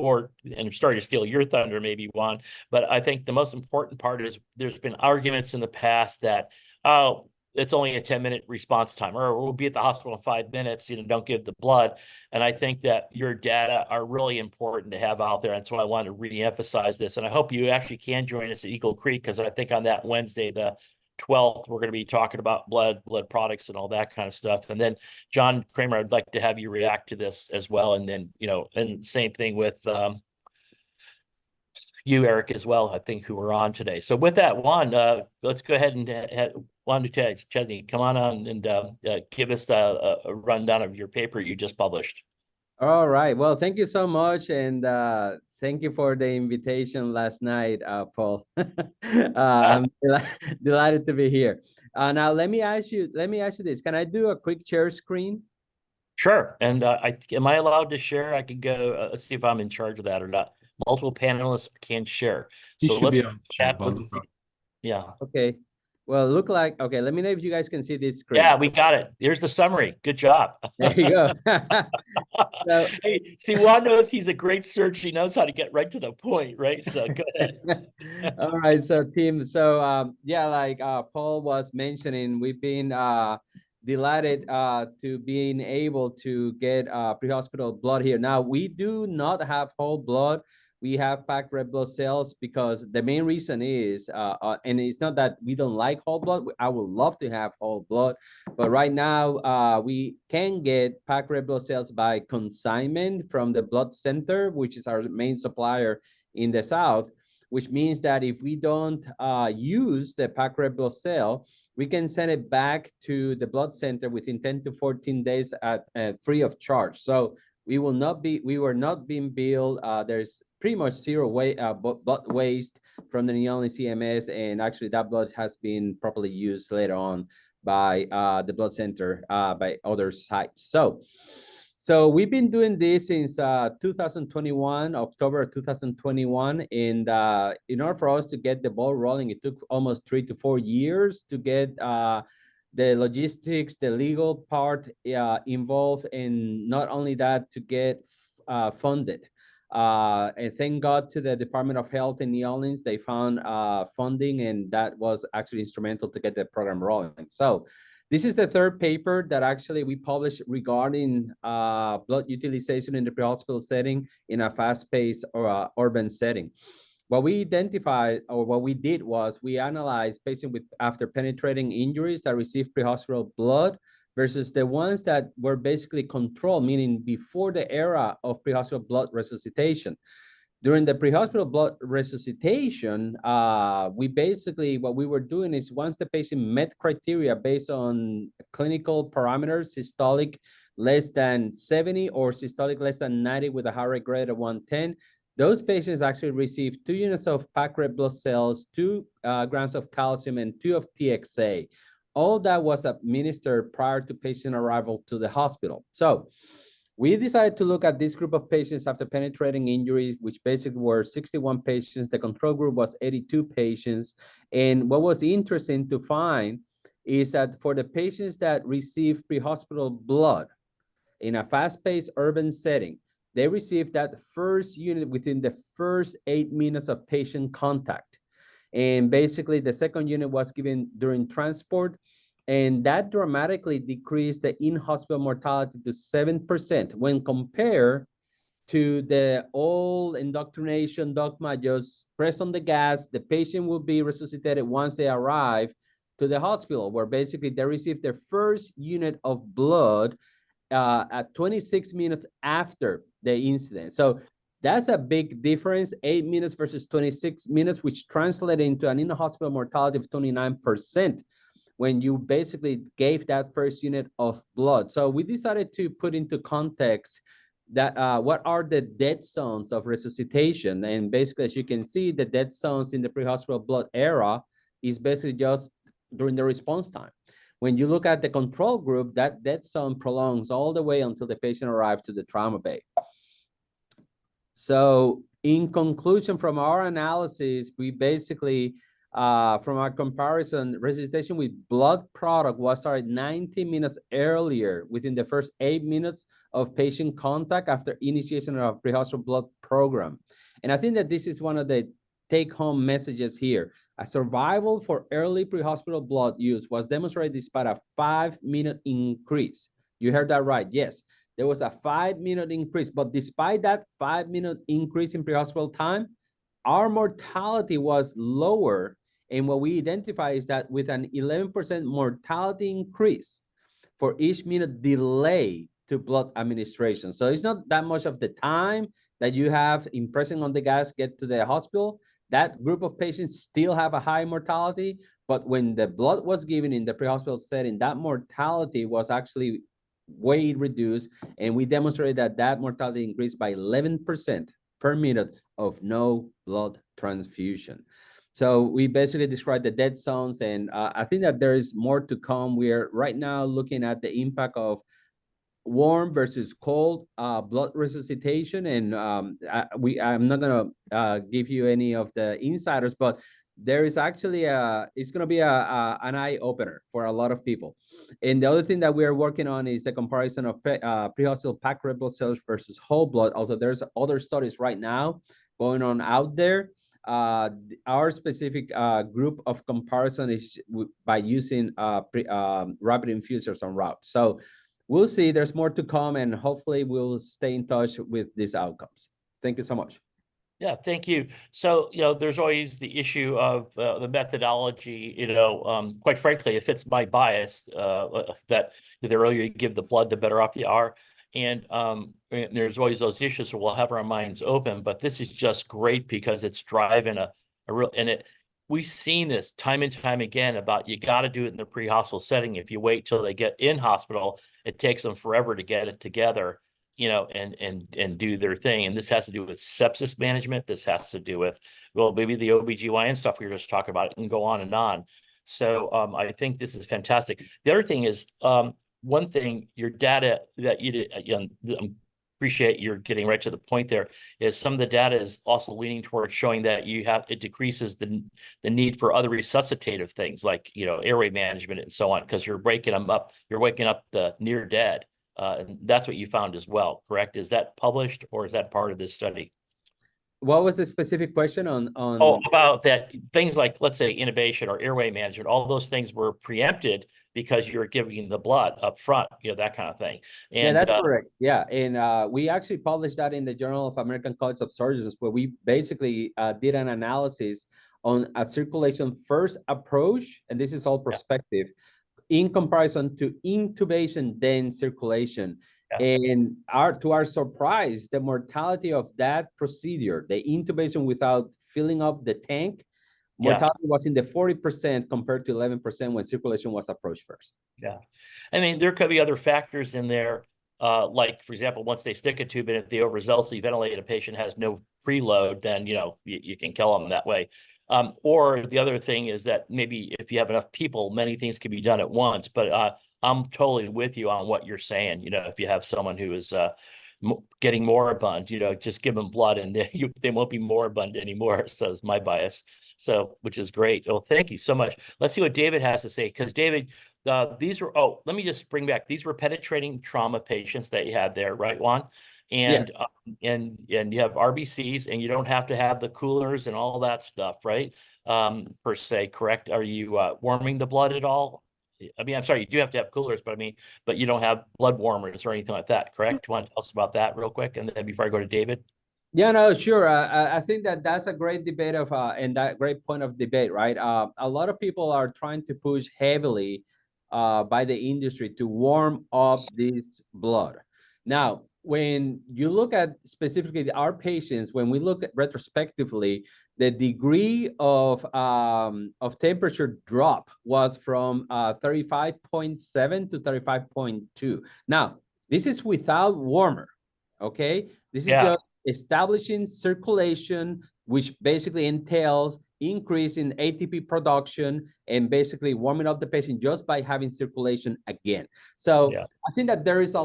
I'm starting to steal your thunder, maybe, Juan, but I think the most important part is there's been arguments in the past that, oh, it's only a 10-minute response time, or we'll be at the hospital in 5 minutes, don't give the blood. And I think that your data are really important to have out there. And so I want to re-emphasize this. And I hope you actually can join us at Eagle Creek, because I think on that Wednesday, the 12th, we're going to be talking about blood products and all that kind of stuff. And then John Kramer, I'd like to have you react to this as well. And then, and same thing with you, Eric, as well, I think, who were on today. So with that, Juan, let's go ahead and Juan Chesney, come on and give us a rundown of your paper you just published. All right. Well, thank you so much. And thank you for the invitation last night, Paul. I'm delighted to be here. Now, let me ask you this. Can I do a quick share screen? Sure. And am I allowed to share? I could go, let's see if I'm in charge of that or not. Multiple panelists can share. So let's chat. Yeah. Okay. Well, okay, let me know if you guys can see this screen. Yeah, we got it. Here's the summary. Good job. There you go. So, hey, see, Juan knows he's a great searcher. He knows how to get right to the point, right? So go ahead. All right, so team. So yeah, like Paul was mentioning, we've been delighted to being able to get pre-hospital blood here. Now, we do not have whole blood. We have packed red blood cells because the main reason is, and it's not that we don't like whole blood. I would love to have whole blood, but right now we can get packed red blood cells by consignment from the blood center, which is our main supplier in the South, which means that if we don't use the packed red blood cell, we can send it back to the blood center within 10 to 14 days at free of charge. So we were not being billed. There's pretty much zero blood waste from the New Orleans CMS, and actually that blood has been properly used later on by the blood center by other sites. So we've been doing this since 2021, October 2021, and in order for us to get the ball rolling, it took almost 3 to 4 years to get the logistics, the legal part involved, and not only that, to get funded. And thank God to the Department of Health in New Orleans, they found funding, and that was actually instrumental to get the program rolling. So this is the third paper that actually we published regarding blood utilization in the pre-hospital setting in a fast-paced or urban setting. What we identified, or what we did, was we analyzed patients after penetrating injuries that received pre-hospital blood versus the ones that were basically controlled, meaning before the era of pre-hospital blood resuscitation. During the pre-hospital blood resuscitation, we basically, what we were doing is once the patient met criteria based on clinical parameters, systolic less than 70 or systolic less than 90 with a heart rate greater than 110, those patients actually received 2 units of packed red blood cells, 2 grams of calcium, and 2 of TXA. All that was administered prior to patient arrival to the hospital. So we decided to look at this group of patients after penetrating injuries, which basically were 61 patients. The control group was 82 patients. And what was interesting to find is that for the patients that received pre-hospital blood in a fast-paced urban setting, they received that first unit within the first 8 minutes of patient contact. And basically the second unit was given during transport, and that dramatically decreased the in-hospital mortality to 7% when compared to the old indoctrination dogma, just press on the gas, the patient will be resuscitated once they arrive to the hospital, where basically they receive their first unit of blood at 26 minutes after the incident. So that's a big difference, 8 minutes versus 26 minutes, which translated into an in-hospital mortality of 29% when you basically gave that first unit of blood. So we decided to put into context that what are the dead zones of resuscitation. And basically, as you can see, the dead zones in the pre-hospital blood era is basically just during the response time. When you look at the control group, that dead zone prolongs all the way until the patient arrives to the trauma bay. So in conclusion, from our analysis, we basically, from our comparison, resuscitation with blood product was started 90 minutes earlier within the first 8 minutes of patient contact after initiation of a pre-hospital blood program. And I think that this is one of the take-home messages here. A survival for early pre-hospital blood use was demonstrated despite a 5-minute increase. You heard that right, yes. There was a 5-minute increase, but despite that 5-minute increase in pre-hospital time, our mortality was lower. And what we identify is that with an 11% mortality increase for each minute delay to blood administration. So it's not that much of the time that you have in pressing on the gas, get to the hospital. That group of patients still have a high mortality, but when the blood was given in the pre-hospital setting, that mortality was actually way reduced, and we demonstrated that that mortality increased by 11% per minute of no blood transfusion. So we basically described the dead zones, and I think that there is more to come. We're right now looking at the impact of warm versus cold blood resuscitation, and I'm not gonna give you any of the insiders, but there is actually it's going to be an eye opener for a lot of people. And the other thing that we are working on is the comparison of pre-hospital packed red blood cells versus whole blood. Although there's other studies right now going on out there. Our specific group of comparison is by using rapid infusers on routes. So we'll see. There's more to come, and hopefully we'll stay in touch with these outcomes. Thank you so much. Yeah, thank you. So, there's always the issue of the methodology, quite frankly, if it's my bias, that the earlier you give the blood, the better off you are. And there's always those issues, so we'll have our minds open, but this is just great because it's driving a real, we've seen this time and time again about you got to do it in the pre-hospital setting. If you wait till they get in hospital, it takes them forever to get it together. And do their thing. And this has to do with sepsis management. This has to do with, well, maybe the OBGYN stuff we were just talking about, and go on and on. So I think this is fantastic. The other thing is, one thing, your data that you did, appreciate you're getting right to the point there, is some of the data is also leaning towards showing that it decreases the need for other resuscitative things like, airway management and so on, because you're breaking them up, you're waking up the near dead. And that's what you found as well, correct? Is that published, or is that part of this study? What was the specific question on? Oh, about that, things like, let's say, intubation or airway management, all those things were preempted because you're giving the blood up front, that kind of thing. And, yeah, that's correct. Yeah, and we actually published that in the Journal of American College of Surgeons, where we basically did an analysis on a circulation first approach, and this is all prospective. in comparison to intubation, then circulation. And to our surprise, the mortality of that procedure, the intubation without filling up the tank, mortality was in the 40% compared to 11% when circulation was approached first. Yeah. I mean, there could be other factors in there. Like, for example, once they stick a tube in, if the overzealously ventilated a patient has no preload, then, you know, you can kill them that way. Or the other thing is that maybe if you have enough people, many things can be done at once. But I'm totally with you on what you're saying. You know, if you have someone who is getting moribund, you know, just give them blood and they won't be moribund anymore. So it's my bias. So, which is great. So thank you so much. Let's see what David has to say. Because David, these were, let me just bring back, these were penetrating trauma patients that you had there, right, Juan? And and you have RBCs, and you don't have to have the coolers and all that stuff, right? Per se, correct? Are you warming the blood at all? I mean, I'm sorry, you do have to have coolers, but I mean, but you don't have blood warmers or anything like that, correct? You want to tell us about that real quick, and then before I go to David? Yeah, no, sure. I think that that's a great debate of and that great point of debate, right? A lot of people are trying to push heavily by the industry to warm up this blood. Now, when you look at specifically our patients, when we look at retrospectively, the degree of temperature drop was from 35.7 to 35.2. Now, this is without warmer, okay? This is just establishing circulation, which basically entails increase in ATP production and basically warming up the patient just by having circulation again. So I think that there's a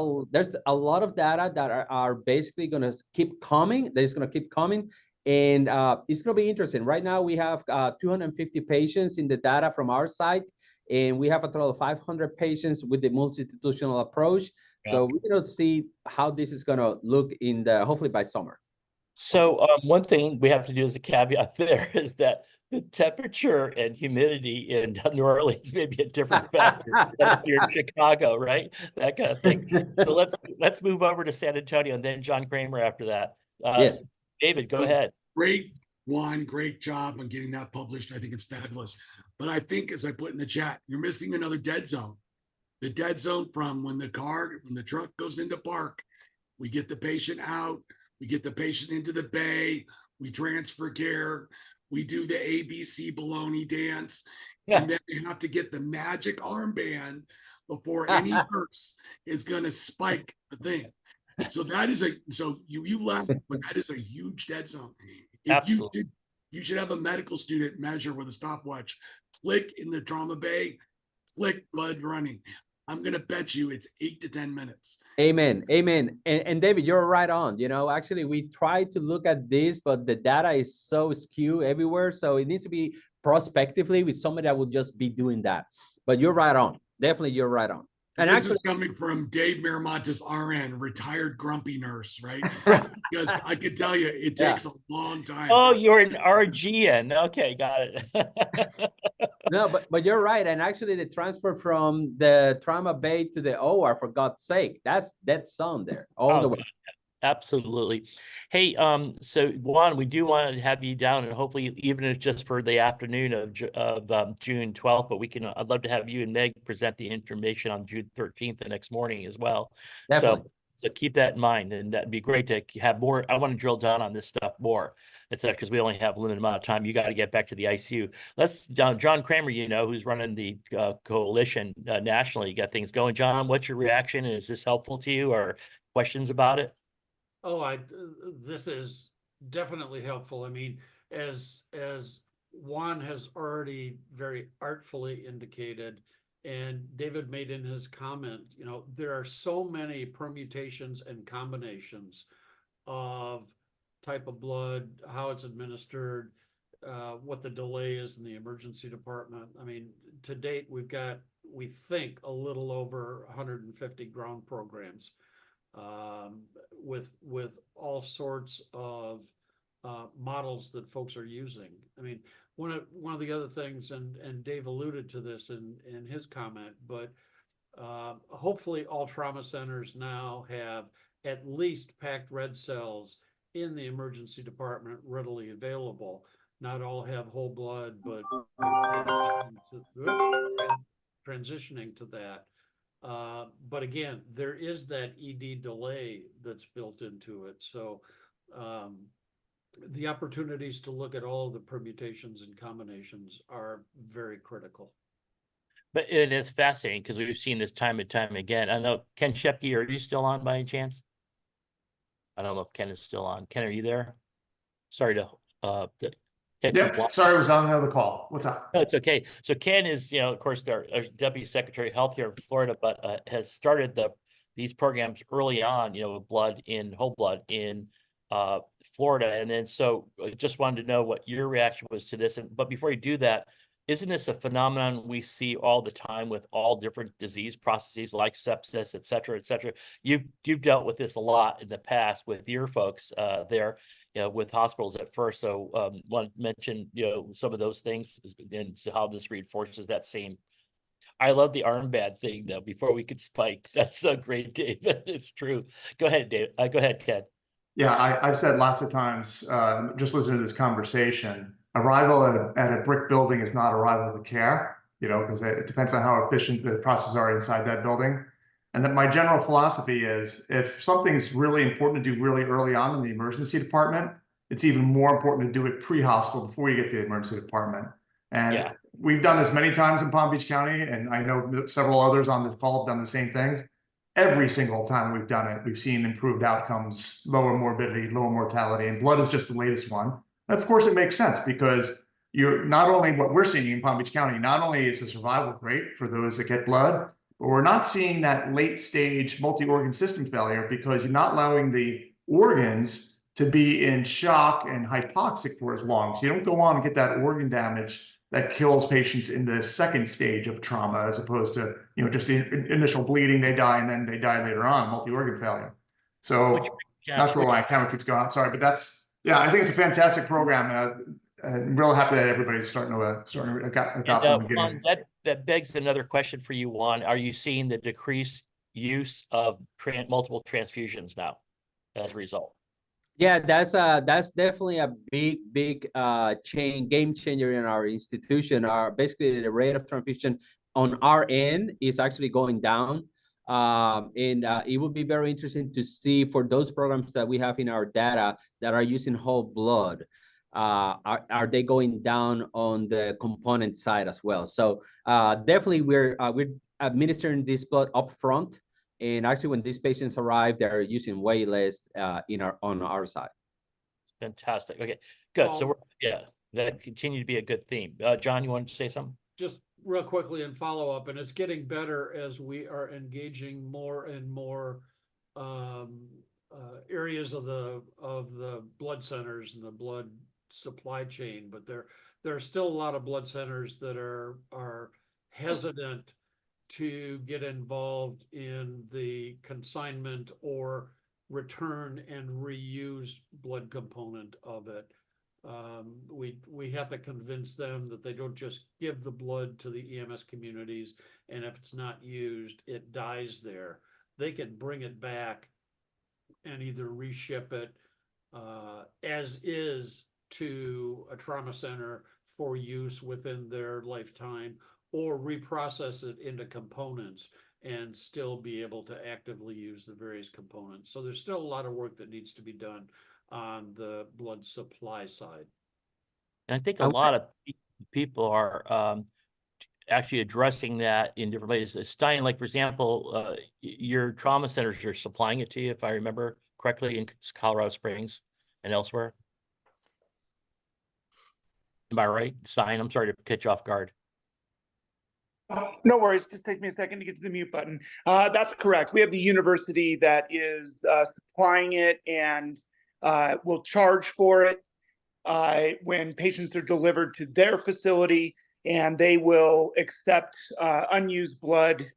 lot of data that are basically going to keep coming. That is going to keep coming. And it's going to be interesting. Right now, we have 250 patients in the data from our site, and we have a total of 500 patients with the multi-institutional approach. So we're going to see how this is going to look in the, hopefully by summer. So one thing we have to do as a caveat there is that the temperature and humidity in New Orleans may be a different factor than if you're in Chicago, right? That kind of thing. So let's move over to San Antonio and then John Kramer after that. Yes. David, go ahead. Great, Juan. Great job on getting that published. I think it's fabulous. But I think, as I put in the chat, you're missing another dead zone. The dead zone from when the truck goes into park, we get the patient out, we get the patient into the bay, we transfer care, we do the ABC baloney dance, and then they have to get the magic armband before any nurse is going to spike the thing. So that is you laugh, but that is a huge dead zone. Absolutely. You should have a medical student measure with a stopwatch, click in the trauma bay, click blood running. I'm going to bet you it's 8 to 10 minutes. Amen. Amen. And David, you're right on. You know, actually, we try to look at this, but the data is so skewed everywhere. So it needs to be prospectively with somebody that will just be doing that. But you're right on. Definitely, you're right on. And this is coming from Dave Miramontes, RN, retired grumpy nurse, right? Because I could tell you, it takes a long time. Oh, you're an RGN. Okay, got it. No, but you're right. And actually, the transfer from the trauma bay to the OR, for God's sake, that's zone there all the way. Absolutely. Hey, so Juan, we do want to have you down, and hopefully even if just for the afternoon of June 12th, but I'd love to have you and Meg present the information on June 13th the next morning as well. Definitely. So keep that in mind, and that'd be great to have more. I want to drill down on this stuff more. It's because we only have a limited amount of time. You got to get back to the ICU. Let's, John Kramer, you know, who's running the coalition nationally, got things going. John, what's your reaction? Is this helpful to you, or questions about it? Oh, this is definitely helpful. I mean, as Juan has already very artfully indicated, and David made in his comment, you know, there are so many permutations and combinations of type of blood, how it's administered, what the delay is in the emergency department. I mean, to date, we've got, we think, a little over 150 ground programs. With all sorts of models that folks are using. I mean, one of the other things, and Dave alluded to this in his comment, but hopefully all trauma centers now have at least packed red cells in the emergency department readily available. Not all have whole blood, but transitioning to that. But again, there is that ED delay that's built into it. So the opportunities to look at all of the permutations and combinations are very critical. But it is fascinating because we've seen this time and time again. I know, Ken Shepke, are you still on by any chance? I don't know if Ken is still on. Ken, are you there? Sorry to catch you Yep, blocked. sorry, I was on another call. What's up? No, it's okay. So Ken is, of course, our Deputy Secretary of Health here in Florida, but has started these programs early on, with whole blood in Florida. And then so I just wanted to know what your reaction was to this. But before you do that, isn't this a phenomenon we see all the time with all different disease processes like sepsis, et cetera, et cetera? You've dealt with this a lot in the past with your folks there, with hospitals at first. So want to mention, some of those things and how this reinforces that same. I love the armband thing though, before we could spike. That's so great, David. It's true. Go ahead, Dave. Go ahead, Ken. Yeah, I've said lots of times, just listening to this conversation, arrival at a brick building is not arrival to care, because it depends on how efficient the processes are inside that building. And that my general philosophy is if something's really important to do really early on in the emergency department, it's even more important to do it pre-hospital before you get to the emergency department. And we've done this many times in Palm Beach County, and I know several others on the call have done the same things. Every single time we've done it, we've seen improved outcomes, lower morbidity, lower mortality, and blood is just the latest one. And of course, it makes sense because you're not only what we're seeing in Palm Beach County, not only is the survival great for those that get blood, but we're not seeing that late stage multi-organ system failure because you're not allowing the organs to be in shock and hypoxic for as long. So you don't go on and get that organ damage that kills patients in the second stage of trauma, as opposed to, just the initial bleeding, they die, and then they die later on, multi-organ failure. So not sure why camera keeps going on, sorry, but I think it's a fantastic program. And I'm real happy that everybody's starting to adopt them. That begs another question for you, Juan. Are you seeing the decreased use of multiple transfusions now as a result? Yeah, that's definitely a big game changer in our institution. Basically the rate of transfusion on our end is actually going down. And it would be very interesting to see for those programs that we have in our data that are using whole blood, are they going down on the component side as well? So definitely we're administering this blood up front. And actually, when these patients arrive, they're using way less on our side. Fantastic. Okay, good. So that continued to be a good theme. John, you wanted to say something? Just real quickly and follow up, and it's getting better as we are engaging more and more areas of the blood centers and the blood supply chain. But there are still a lot of blood centers that are hesitant to get involved in the consignment or return and reuse blood component of it. We have to convince them that they don't just give the blood to the EMS communities, and if it's not used, it dies there. They can bring it back and either reship it as is to a trauma center for use within their lifetime, or reprocess it into components and still be able to actively use the various components. So there's still a lot of work that needs to be done on the blood supply side. And I think a lot of people are actually addressing that in different ways. Stein, like for example, your trauma centers are supplying it to you, if I remember correctly, in Colorado Springs and elsewhere. Am I right, Stein? I'm sorry to catch you off guard. No worries. Just take me a second to get to the mute button. That's correct. We have the university that is supplying it and will charge for it when patients are delivered to their facility, and they will accept unused blood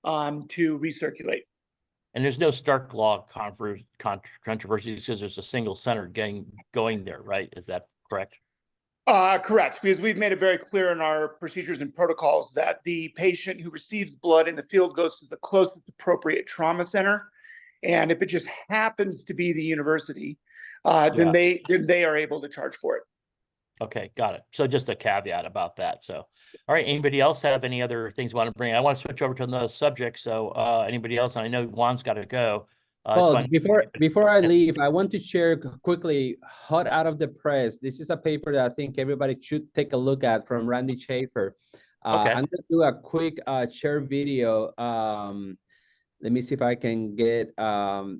to recirculate. And there's no Stark Law controversy because there's a single center going there, right? Is that correct? Correct, because we've made it very clear in our procedures and protocols that the patient who receives blood in the field goes to the closest appropriate trauma center. And if it just happens to be the university, then they are able to charge for it. Okay, got it. So just a caveat about that. So, all right, anybody else have any other things you want to bring? I want to switch over to another subject. So, anybody else? And I know Juan's got to go. It's Well, fine. before I leave, I want to share quickly, hot out of the press. This is a paper that I think everybody should take a look at from Randy Schaefer. Okay. I'm gonna do a quick share video. Let me see if I can get. All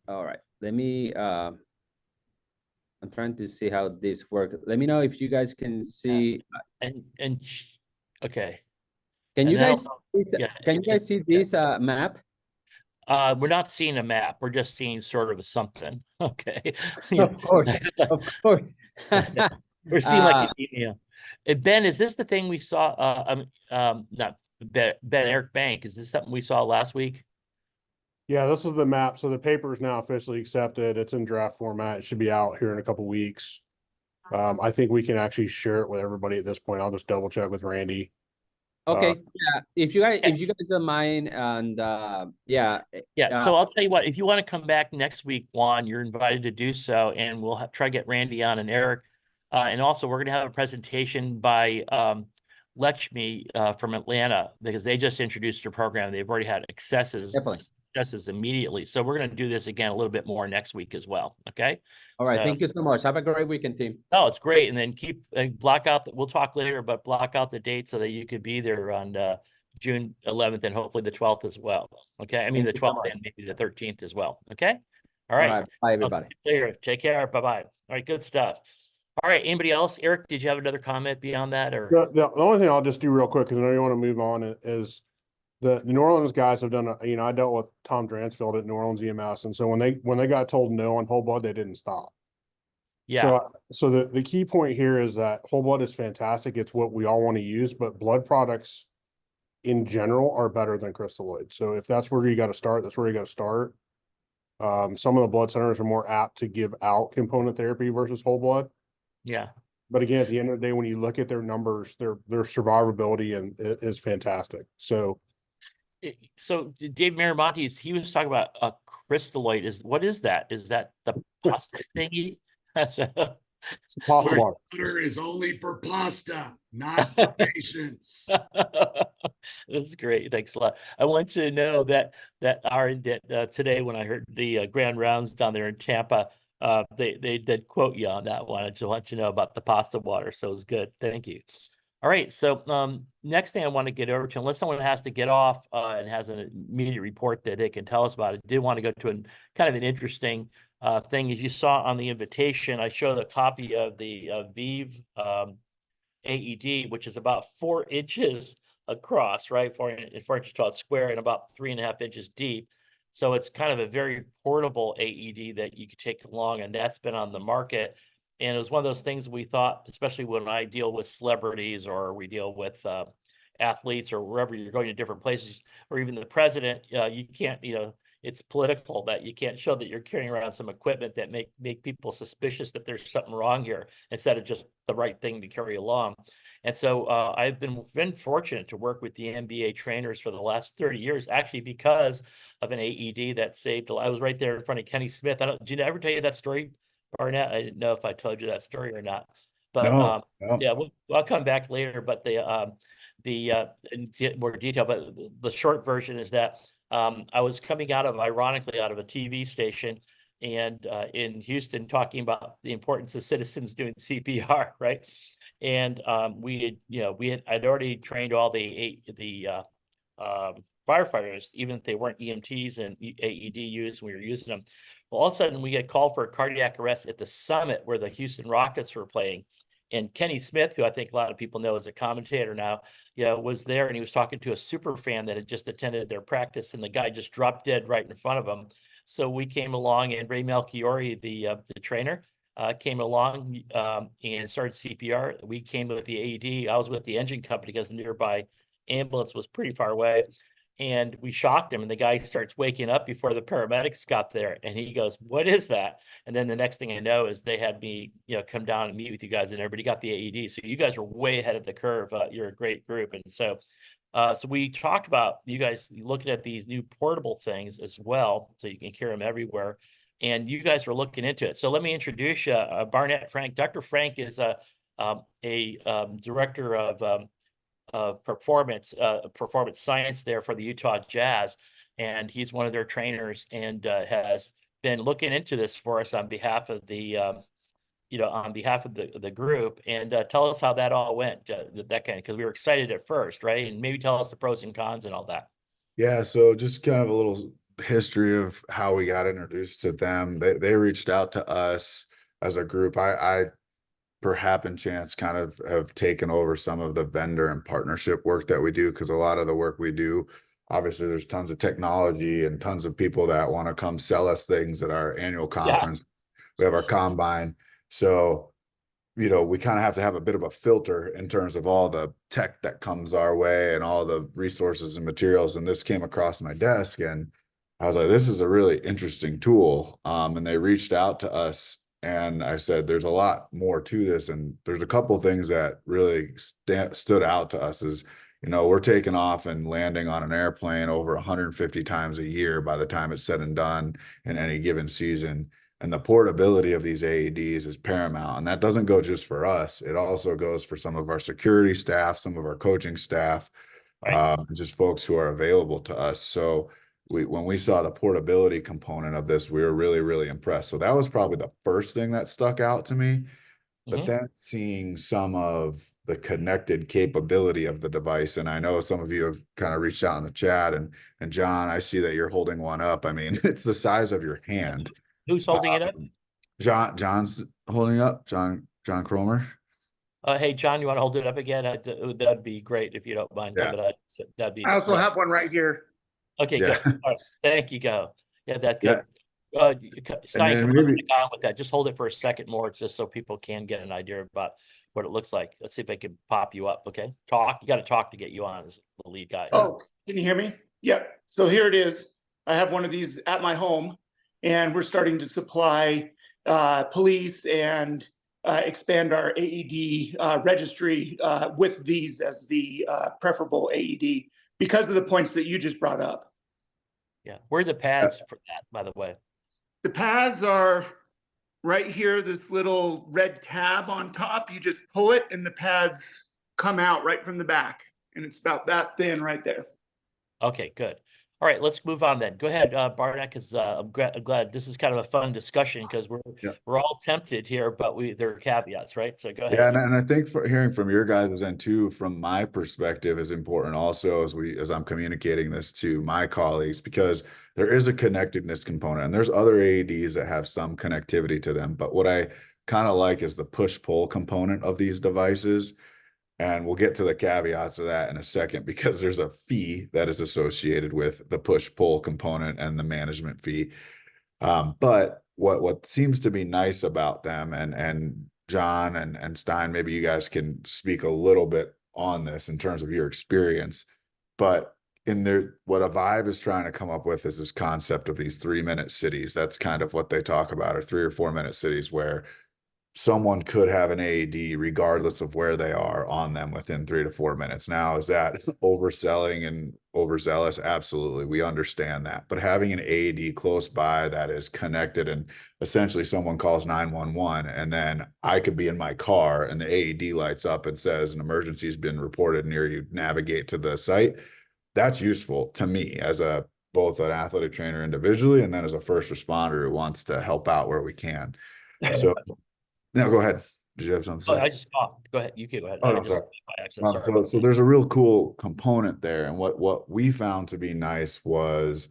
right, let me. I'm trying to see how this works. Let me know if you guys can see. Okay. Can And you then guys? yeah, Can you guys see this map? We're not seeing a map. We're just seeing sort of a something. Okay. Of course, of course. We're seeing like, Ben, is this the thing we saw? Not Ben Eric Bank. Is this something we saw last week? Yeah, this is the map. So the paper is now officially accepted. It's in draft format. It should be out here in a couple weeks. I think we can actually share it with everybody at this point. I'll just double check with Randy. Okay, yeah. If you guys don't mind, and yeah. So I'll tell you what. If you want to come back next week, Juan, you're invited to do so, and we'll try to get Randy on and Eric. And also, we're going to have a presentation by Lakshmi from Atlanta, because they just introduced their program. They've already had successes immediately. So we're going to do this again a little bit more next week as well. Okay. All right. So, Thank you so much. Have a great weekend, team. no, it's great. And then block out. We'll talk later, but block out the date so that you could be there on June 11th and hopefully the 12th as well. Okay. I mean, the 12th and maybe the 13th as well. Okay. All right. Bye, I'll see everybody. you later. Take care. Bye-bye. All right. Good stuff. All right. Anybody else? Eric, did you have another comment beyond that, or? The only thing I'll just do real quick, because I know you want to move on, is the New Orleans guys have done, I dealt with Tom Dransfield at New Orleans EMS. And so when they got told no on Whole Blood, they didn't stop. Yeah. So the key point here is that Whole Blood is fantastic. It's what we all want to use, but blood products in general are better than crystalloid. So if that's where you got to start, that's where you got to start. Some of the blood centers are more apt to give out component therapy versus whole blood. Yeah. But again, at the end of the day, when you look at their numbers, their survivability and it is fantastic. So Dave Miramontes, he was talking about a crystalloid. What is that? Is that the pasta thingy? That's pasta water. Water is only for pasta, not for patients. That's great. Thanks a lot. I want you to know that today when I heard the grand rounds down there in Tampa, they did quote you on that one. I just want you to know about the pasta water. So it's good. Thank you. All right. So next thing I want to get over to, unless someone has to get off and has an immediate report that they can tell us about, I did want to go to kind of an interesting thing. As you saw on the invitation, I showed a copy of the Vive AED, which is about 4 inches across, right? 4 inches tall, it's square, and about 3.5 inches deep. So it's kind of a very portable AED that you could take along, and that's been on the market. And it was one of those things we thought, especially when I deal with celebrities or we deal with athletes or wherever you're going to different places, or even the president, you can't, it's political that you can't show that you're carrying around some equipment that make people suspicious that there's something wrong here instead of just the right thing to carry along. And so I've been fortunate to work with the NBA trainers for the last 30 years, actually because of an AED that saved. I was right there in front of Kenny Smith. Did I ever tell you that story, Barnett? I didn't know if I told you that story or not. But No. yeah, I'll come back later. But in more detail, but the short version is that I was coming ironically out of a TV station and in Houston talking about the importance of citizens doing CPR, right? And I'd already trained all the firefighters, even if they weren't EMTs and AED we were using them. Well, all of a sudden we get called for a cardiac arrest at the summit where the Houston Rockets were playing. And Kenny Smith, who I think a lot of people know as a commentator now, was there, and he was talking to a super fan that had just attended their practice, and the guy just dropped dead right in front of him. So we came along, and Ray Melchiori, the trainer, came along and started CPR. We came with the AED. I was with the engine company because the nearby ambulance was pretty far away. And we shocked him, and the guy starts waking up before the paramedics got there. And he goes, "What is that?" And then the next thing I know is they had me, come down and meet with you guys, and everybody got the AED. So you guys are way ahead of the curve. You're a great group. And so we talked about you guys looking at these new portable things as well, so you can carry them everywhere. and you guys were looking into it. So let me introduce you, Barnett Frank. Dr. Frank is a director of performance science there for the Utah Jazz, and he's one of their trainers, and has been looking into this for us on behalf of the on behalf of the group. And tell us how that all went, that kind of, because we were excited at first, right? And maybe tell us the pros and cons and all that. Yeah, so just kind of a little history of how we got introduced to them. They reached out to us as a group. I per happen chance kind of have taken over some of the vendor and partnership work that we do, because a lot of the work we do, obviously there's tons of technology and tons of people that want to come sell us things at our annual conference. We have our combine. So, we kind of have to have a bit of a filter in terms of all the tech that comes our way and all the resources and materials. And this came across my desk, and I was like, this is a really interesting tool. And they reached out to us, and I said, there's a lot more to this. And there's a couple of things that really stood out to us is, we're taking off and landing on an airplane over 150 times a year by the time it's said and done in any given season. And the portability of these AEDs is paramount. And that doesn't go just for us. It also goes for some of our security staff, some of our coaching staff, just folks who are available to us. So when we saw the portability component of this, we were really, really impressed. So that was probably the first thing that stuck out to me. But then seeing some of the connected capability of the device, and I know some of you have kind of reached out in the chat, and John, I see that you're holding one up. I mean, it's the size of your hand. Who's holding it up? John's holding up. John Cromer. Hey, John, you want to hold it up again? That'd be great if you don't mind. Yeah. That'd be. I also have one right here. Okay, Yeah. good. All right. Thank you, Go. Yeah, that's good. Stein, come on with that. Just hold it for a second more, just so people can get an idea about what it looks like. Let's see if I can pop you up. Okay, talk. You got to talk to get you on as the lead guy. Oh, can you hear me? Yep. So here it is. I have one of these at my home, and we're starting to supply police and expand our AED registry with these as the preferable AED because of the points that you just brought up. Yeah, where are the pads for that, by the way? The pads are right here, this little red tab on top. You just pull it and the pads come out right from the back. And it's about that thin right there. Okay, good. All right, let's move on then. Go ahead, Barnett, because I'm glad this is kind of a fun discussion, because we're all tempted here, but there are caveats, right? So go ahead. Yeah, and I think hearing from your guys' end too, from my perspective, is important also as I'm communicating this to my colleagues, because there is a connectedness component, and there's other AEDs that have some connectivity to them. But what I kind of like is the push-pull component of these devices. And we'll get to the caveats of that in a second, because there's a fee that is associated with the push-pull component and the management fee. But what seems to be nice about them, and John and Stein, maybe you guys can speak a little bit on this in terms of your experience, but what Avive is trying to come up with is this concept of these 3-minute cities. That's kind of what they talk about, or 3 or 4 minute cities, where someone could have an AED regardless of where they are on them within 3 to 4 minutes. Now, is that overselling and overzealous? Absolutely. We understand that. But having an AED close by that is connected, and essentially someone calls 911, and then I could be in my car and the AED lights up and says an emergency has been reported near you, navigate to the site. That's useful to me as both an athletic trainer individually, and then as a first responder who wants to help out where we can. So no, go ahead. Did you have something? I just coughed. Go ahead. You can go ahead. Oh, no, sorry. So there's a real cool component there. And what we found to be nice was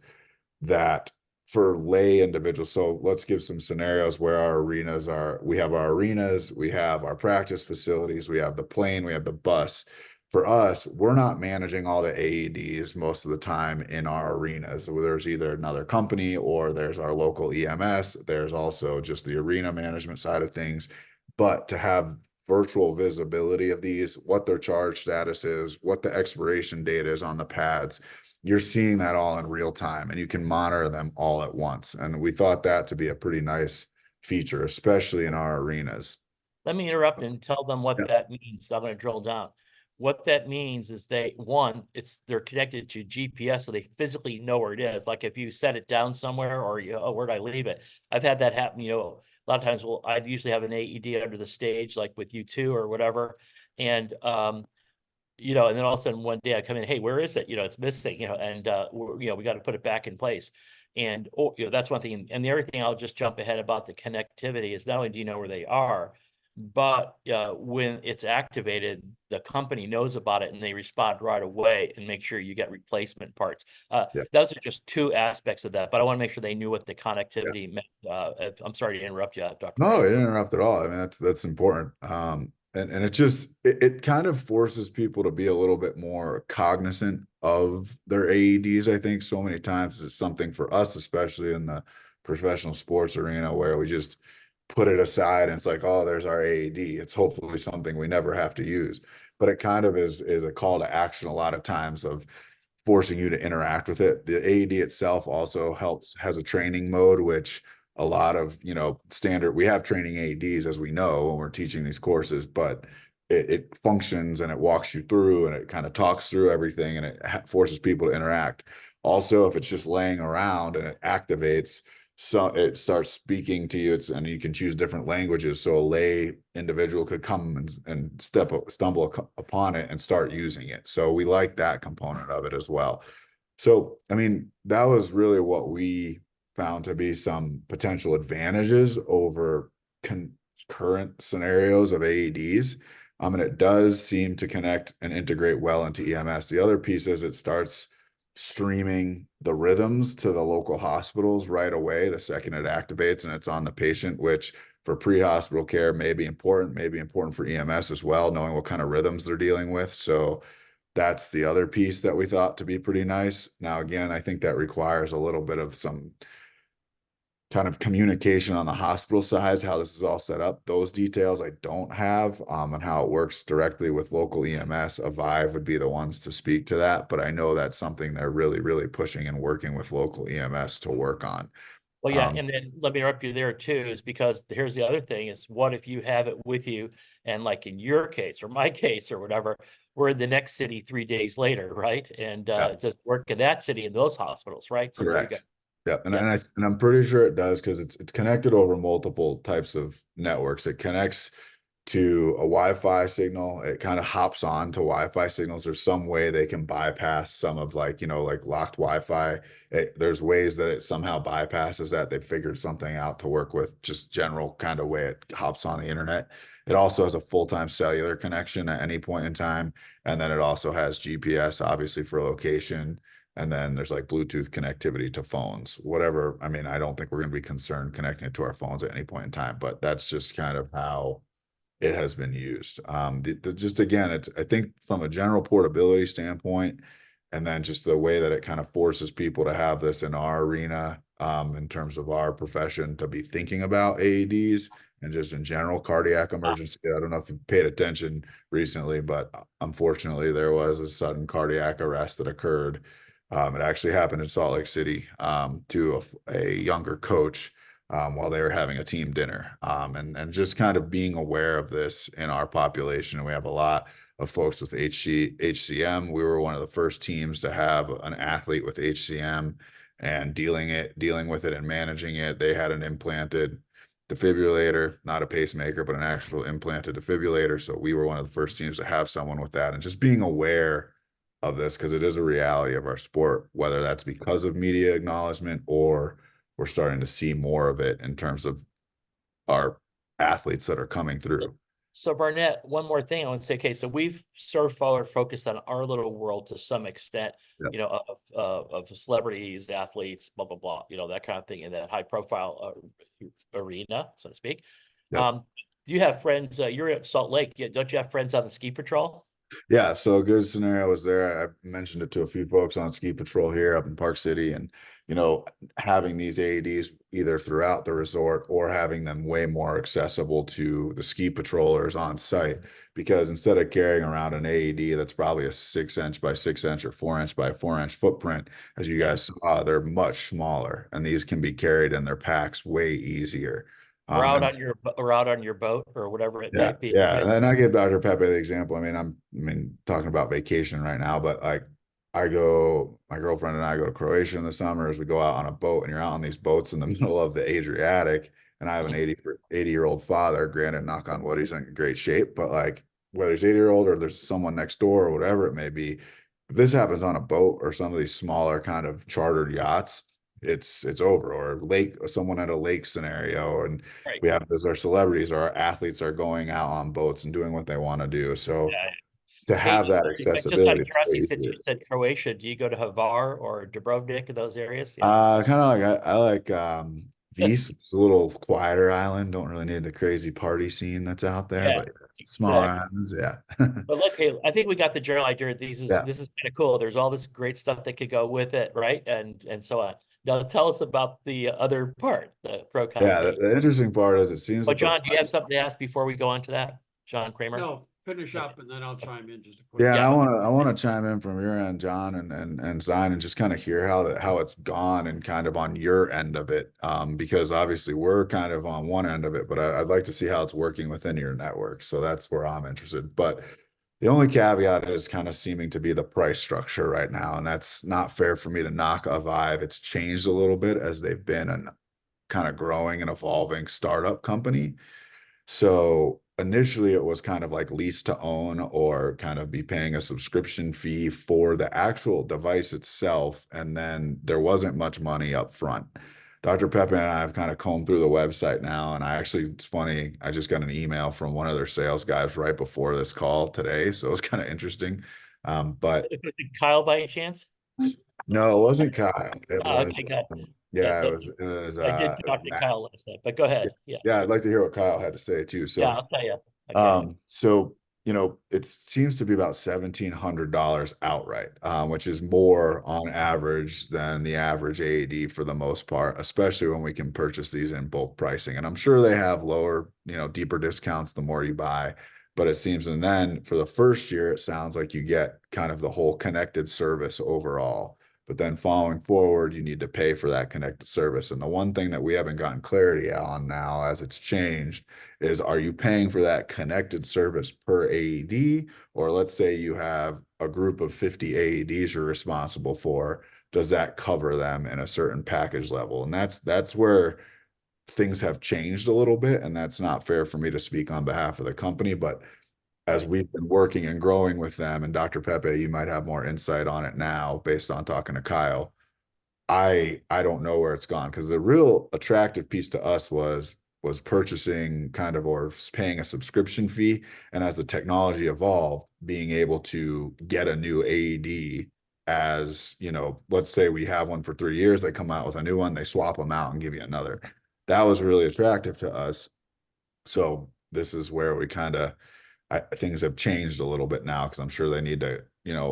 that for lay individuals, so let's give some scenarios where our arenas are. We have our arenas, we have our practice facilities, we have the plane, we have the bus. For us, we're not managing all the AEDs most of the time in our arenas. There's either another company, or there's our local EMS. There's also just the arena management side of things. But to have virtual visibility of these, what their charge status is, what the expiration date is on the pads, you're seeing that all in real time, and you can monitor them all at once. And we thought that to be a pretty nice feature, especially in our arenas. Let me interrupt and tell them what that means. I'm going to drill down. what that means is they're connected to GPS, so they physically know where it is. Like if you set it down somewhere or oh, where'd I leave it? I've had that happen, a lot of times, I'd usually have an AED under the stage, like with U2 or whatever. And, and then all of a sudden one day I come in, hey, where is it? It's missing, and, we got to put it back in place. And, that's one thing. And the other thing I'll just jump ahead about the connectivity is not only do you know where they are, but when it's activated, the company knows about it and they respond right away and make sure you get replacement parts. Those are just two aspects of that, but I want to make sure they knew what the connectivity meant. I'm sorry to interrupt you, Dr. No, Wright. you didn't interrupt at all. I mean, that's important. And it kind of forces people to be a little bit more cognizant of their AEDs. I think so many times it's something for us, especially in the professional sports arena, where we just put it aside and it's like, oh, there's our AED. It's hopefully something we never have to use. But it kind of is a call to action a lot of times of forcing you to interact with it. The AED itself also has a training mode, which a lot of, we have training AEDs, as we know, when we're teaching these courses, but it functions and it walks you through and it kind of talks through everything and it forces people to interact. Also, if it's just laying around and it activates, so it starts speaking to you, and you can choose different languages. So a lay individual could come and stumble upon it and start using it. So we like that component of it as well. So, I mean, that was really what we found to be some potential advantages over current scenarios of AEDs. And it does seem to connect and integrate well into EMS. The other piece is it starts streaming the rhythms to the local hospitals right away the second it activates and it's on the patient, which for pre-hospital care may be important for EMS as well, knowing what kind of rhythms they're dealing with. So that's the other piece that we thought to be pretty nice. Now, again, I think that requires a little bit of some kind of communication on the hospital side, how this is all set up. Those details I don't have, and how it works directly with local EMS. Avive would be the ones to speak to that, but I know that's something they're really, really pushing and working with local EMS to work on. Well, yeah, and then let me interrupt you there too, is because here's the other thing is what if you have it with you and like in your case or my case or whatever, we're in the next city 3 days later, right? And it doesn't work in that city in those hospitals, right? So Correct. there you go. Yeah, and I'm pretty sure it does because it's connected over multiple types of networks. It connects to a Wi-Fi signal. It kind of hops on to Wi-Fi signals. There's some way they can bypass some of like locked Wi-Fi. There's ways that it somehow bypasses that. They've figured something out to work with just general kind of way it hops on the internet. It also has a full-time cellular connection at any point in time. And then it also has GPS, obviously, for location. And then there's like Bluetooth connectivity to phones, whatever. I mean, I don't think we're going to be concerned connecting it to our phones at any point in time, but that's just kind of how it has been used. Just again, I think from a general portability standpoint, and then just the way that it kind of forces people to have this in our arena, in terms of our profession, to be thinking about AEDs and just in general cardiac emergency. I don't know if you paid attention recently, but unfortunately there was a sudden cardiac arrest that occurred. It actually happened in Salt Lake City to a younger coach while they were having a team dinner, and just kind of being aware of this in our population. We have a lot of folks with HCM. We were one of the first teams to have an athlete with HCM and dealing with it and managing it. They had an implanted defibrillator, not a pacemaker, but an actual implanted defibrillator. So we were one of the first teams to have someone with that, and just being aware of this because it is a reality of our sport, whether that's because of media acknowledgement or we're starting to see more of it in terms of our athletes that are coming through. So Barnett, one more thing I want to say, okay, so we've sort of focused on our little world to some extent, of celebrities, athletes, blah, blah, blah, that kind of thing in that high profile arena, so to speak. Do you have friends, you're at Salt Lake, don't you have friends on the ski patrol? Yeah, so a good scenario was there. I mentioned it to a few folks on ski patrol here up in Park City, and having these AEDs either throughout the resort or having them way more accessible to the ski patrollers on site, because instead of carrying around an AED that's probably a 6-inch by 6-inch or 4-inch by 4-inch footprint, as you guys saw, they're much smaller, and these can be carried in their packs way easier. Or out And on your, or out on your boat or whatever it yeah, might be. yeah. And then I give Dr. Pepe the example. I mean, talking about vacation right now, but like my girlfriend and I go to Croatia in the summers. We go out on a boat, and you're out on these boats in the middle of the Adriatic. And I have an 80-year-old father, granted, knock on wood, he's in great shape, but like whether he's 80-year-old or there's someone next door or whatever it may be, if this happens on a boat or some of these smaller kind of chartered yachts, it's over. Or lake, or someone at a lake scenario, and Right. we have those, our celebrities or our athletes are going out on boats and doing what they want to do. So Yeah. to have that Just out accessibility, of curiosity, since you said Croatia, do you go to Hvar or Dubrovnik, those areas? kind of like I like Vis. It's a little quieter island. Don't really need the crazy party scene that's out there, Yeah, but it's smaller exactly. islands. Yeah. But look, hey, I think we got the general idea. This is Yeah. kind of cool. There's all this great stuff that could go with it, right? And so on. Now tell us about the other part, the pro con. Yeah, the interesting part is it seems But that the John, do you have something to ask before we go on to that? John Kramer? No, finish up and then I'll chime in just a quick. Yeah, and I want to chime in from your end, John and Zion, and just kind of hear how it's gone and kind of on your end of it, because obviously we're kind of on one end of it, but I'd like to see how it's working within your network. So that's where I'm interested. But the only caveat is kind of seeming to be the price structure right now, and that's not fair for me to knock Avive. It's changed a little bit as they've been a kind of growing and evolving startup company. So initially it was kind of like lease to own, or kind of be paying a subscription fee for the actual device itself. And then there wasn't much money up front. Dr. Pepe and I have kind of combed through the website now. And it's funny, I just got an email from one of their sales guys right before this call today. So it was kind of interesting. But Kyle, by any chance? no, it wasn't Kyle. It was, okay, good. yeah, it was, I did talk to Kyle last night, but go ahead. Yeah. Yeah, I'd like to hear what Kyle had to say too. So yeah, I'll tell you. So, it seems to be about $1,700 outright, which is more on average than the average AED for the most part, especially when we can purchase these in bulk pricing. And I'm sure they have lower, deeper discounts the more you buy, but it seems, and then for the first year, it sounds like you get kind of the whole connected service overall. But then following forward, you need to pay for that connected service. And the one thing that we haven't gotten clarity on now as it's changed is, are you paying for that connected service per AED? Or let's say you have a group of 50 AEDs you're responsible for. Does that cover them in a certain package level? And that's where things have changed a little bit. And that's not fair for me to speak on behalf of the company, but as we've been working and growing with them, and Dr. Pepe, you might have more insight on it now based on talking to Kyle. I don't know where it's gone, because the real attractive piece to us was purchasing kind of, or paying a subscription fee. And as the technology evolved, being able to get a new AED as, let's say we have one for 3 years, they come out with a new one, they swap them out and give you another. That was really attractive to us. So this is where we kind of, things have changed a little bit now, because I'm sure they need to,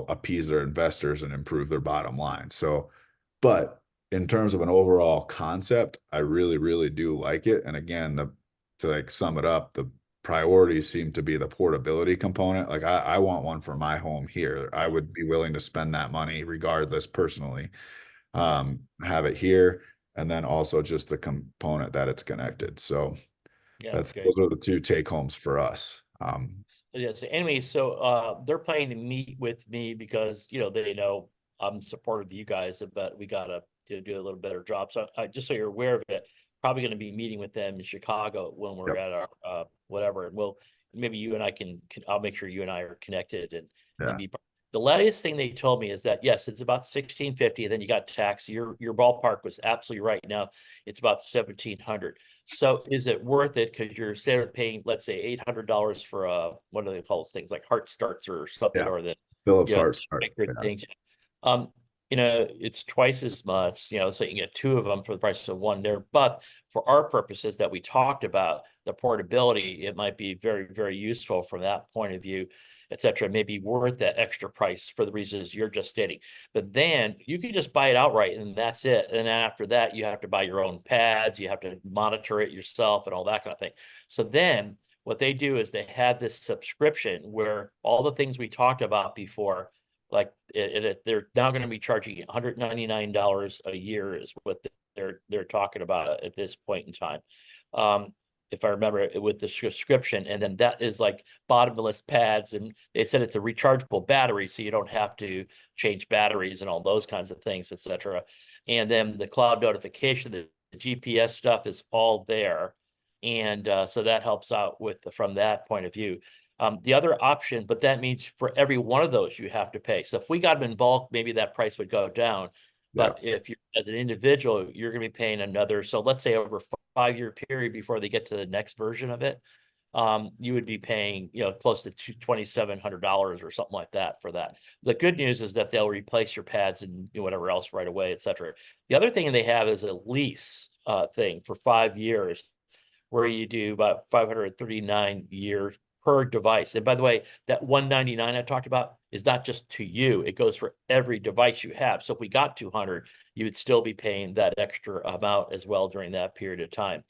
appease their investors and improve their bottom line. So, but in terms of an overall concept, I really, really do like it. And again, to like sum it up, the priorities seem to be the portability component. Like I want one for my home here. I would be willing to spend that money regardless personally, have it here. And then also just the component that it's connected. So those are the two take homes for us. Yeah. So anyway, so they're planning to meet with me because they know I'm supportive of you guys, but we gotta do a little better job. So just so you're aware of it, probably going to be meeting with them in Chicago when we're at our whatever, and maybe you and I I'll make sure you and I are connected and be. The latest thing they told me is that yes, it's about $1,650, and then you got tax. Your ballpark was absolutely right. Now it's about $1,700. So is it worth it? Because you're instead of paying, let's say, $800 for what do they call those things, like heart starts or something, or the Philips heart start. Things. It's twice as much. So you can get two of them for the price of one there. But for our purposes that we talked about, the portability, it might be very, very useful from that point of view, etc. May be worth that extra price for the reasons you're just stating. But then you can just buy it outright and that's it. And then after that, you have to buy your own pads, you have to monitor it yourself and all that kind of thing. So then what they do is they have this subscription where all the things we talked about before, like they're now going to be charging $199 a year is what they're talking about at this point in time. if I remember it, with the subscription, and then that is like bottomless pads, and they said it's a rechargeable battery, so you don't have to change batteries and all those kinds of things, etc. And then the cloud notification, the GPS stuff is all there, and so that helps out with from that point of view. The other option, but that means for every one of those you have to pay. So if we got them in bulk, maybe that price would go down. But if you, as an individual, you're going to be paying another. So let's say over a 5-year period before they get to the next version of it, you would be paying, close to $2,700 or something like that for that. The good news is that they'll replace your pads and whatever else right away, etc. The other thing they have is a lease thing for 5 years, where you do about $539 per device. And by the way, that $199 I talked about is not just to you, it goes for every device you have. So if we got 200, you would still be paying that extra amount as well during that period of time.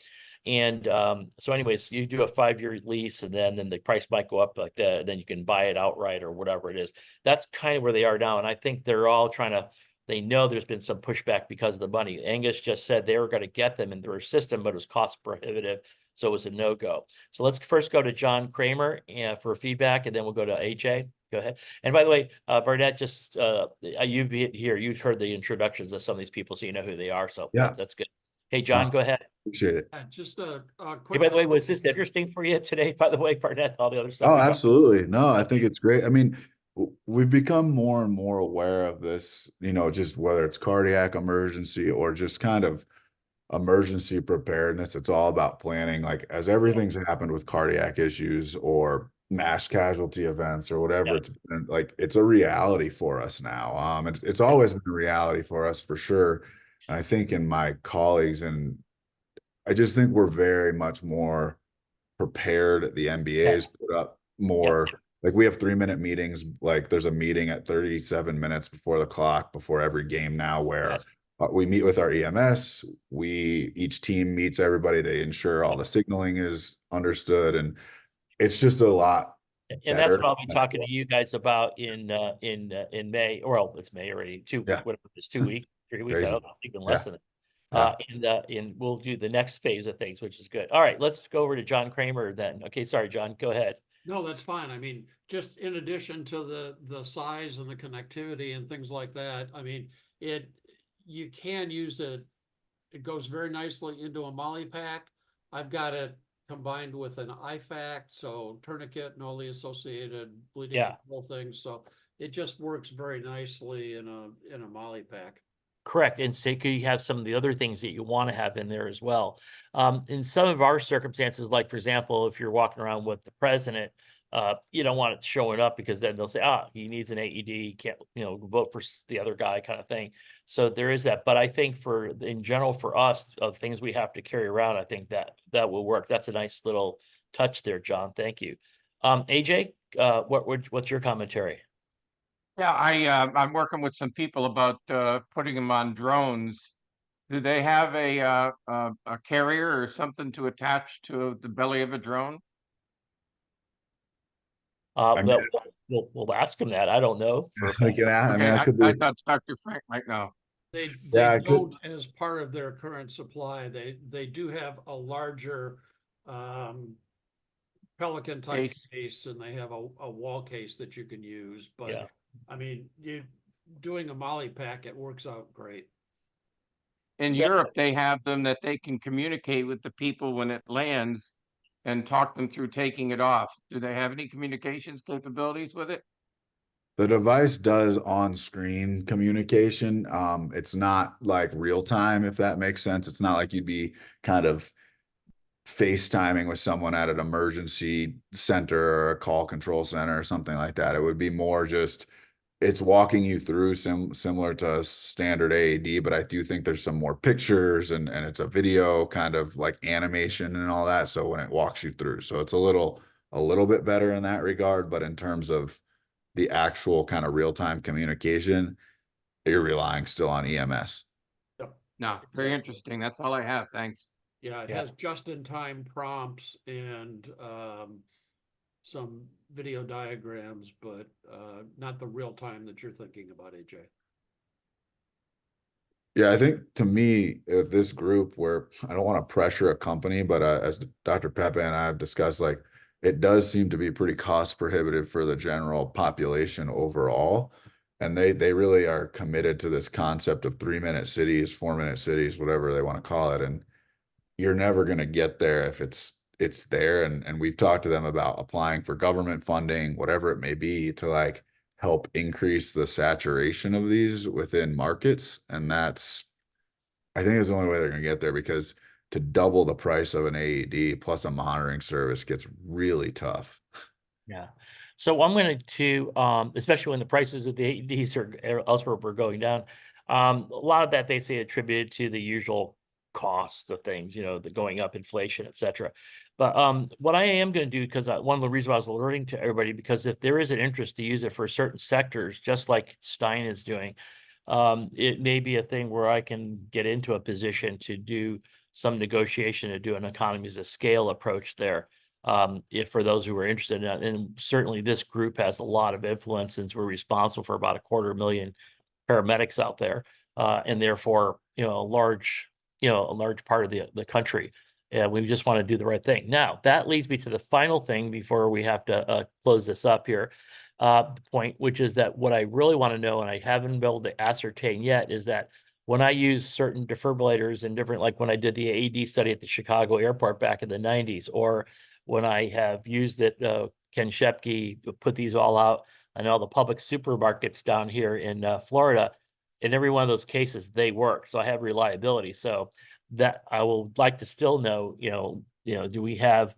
And so anyways, you do a 5-year lease, and then the price might go up like that, and then you can buy it outright or whatever it is. That's kind of where they are now. And I think they're all they know there's been some pushback because of the money. Angus just said they were going to get them in their system, but it was cost prohibitive. So it was a no-go. So let's first go to John Kramer for feedback, and then we'll go to AJ. Go ahead. And by the way, Bernadette, just you here, you've heard the introductions of some of these people, so you know who they are. So Yeah. that's good. Hey, John, go ahead. Appreciate it. Just Hey, quick. by the way, was this interesting for you today? By the way, Bernadette, all the other stuff. Oh, we talked- absolutely. No, I think it's great. I mean, we've become more and more aware of this, just whether it's cardiac emergency or just kind of emergency preparedness. It's all about planning. Like, as everything's happened with cardiac issues or mass casualty events or whatever, it's been like, it's a reality for us now. It's always been a reality for us for sure. And I think in my colleagues, and I just think we're very much more prepared. The NBA's put up more, like, we have 3-minute meetings. Like, there's a meeting at 37 minutes before the clock before every game now, where we meet with our EMS. Each team meets everybody. They ensure all the signaling is understood, and it's just a lot. And that's what I'll be talking to you guys about in May. Well, it's May already. Whatever, it's 2 weeks, 3 weeks. I don't know, it's even less than that. And we'll do the next phase of things, which is good. All right, let's go over to John Kramer then. Okay, sorry, John, go ahead. No, that's fine. I mean, just in addition to the size and the connectivity and things like that, I mean, you can use it. It goes very nicely into a MOLLE pack. I've got it combined with an IFAC, so tourniquet and all the associated bleeding control things. So it just works very nicely in a MOLLE pack. Correct. And so you have some of the other things that you want to have in there as well. In some of our circumstances, like, for example, if you're walking around with the president, you don't want it showing up, because then they'll say, he needs an AED, he can't, vote for the other guy, kind of thing. So there is that. But I think in general, for us, of things we have to carry around, I think that will work. That's a nice little touch there, John. Thank you. AJ, what's your commentary? Yeah, I'm working with some people about putting them on drones. Do they have a carrier or something to attach to the belly of a drone? We'll ask them that. I don't know. I thought Dr. Frank might know. They don't, as part of their current supply. They do have a larger Pelican type case, and they have a wall case that you can use. But I mean, doing a MOLLE pack, it works out great. In Europe, they have them that they can communicate with the people when it lands and talk them through taking it off. Do they have any communications capabilities with it? The device does on-screen communication. It's not like real time, if that makes sense. It's not like you'd be kind of FaceTiming with someone at an emergency center or a call control center or something like that. It would be more just, it's walking you through similar to standard AED, but I do think there's some more pictures and it's a video kind of like animation and all that. So when it walks you through, so it's a little bit better in that regard. But in terms of the actual kind of real-time communication, you're relying still on EMS. No, very interesting. That's all I have. Thanks. Yeah, it has just-in-time prompts and some video diagrams, but not the real time that you're thinking about, AJ. Yeah, I think to me, with this group where I don't want to pressure a company, but as Dr. Pepe and I have discussed, like it does seem to be pretty cost prohibitive for the general population overall. And they really are committed to this concept of 3-minute cities, 4-minute cities, whatever they want to call it. And you're never going to get there if it's there. And we've talked to them about applying for government funding, whatever it may be, to like help increase the saturation of these within markets. And that's, I think is the only way they're going to get there, because to double the price of an AED plus a monitoring service gets really tough. Yeah. So I'm going to, especially when the prices of the AEDs are elsewhere were going down, a lot of that they say attributed to the usual costs of things, the going up, inflation, et cetera. But what I am going to do, because one of the reasons I was alerting to everybody, because if there is an interest to use it for certain sectors, just like Stein is doing, it may be a thing where I can get into a position to do some negotiation to do an economies of scale approach there. If for those who are interested in that, and certainly this group has a lot of influence since we're responsible for about 250,000 paramedics out there, and therefore, a large part of the country. And we just want to do the right thing. Now, that leads me to the final thing before we have to close this up here. The point, which is that what I really want to know, and I haven't been able to ascertain yet, is that when I use certain defibrillators and different, like when I did the AED study at the Chicago airport back in the 90s, or when I have used it, Ken Shepke put these all out. I know the public supermarkets down here in Florida, in every one of those cases, they work. So I have reliability. So that I will like to still know, do we have,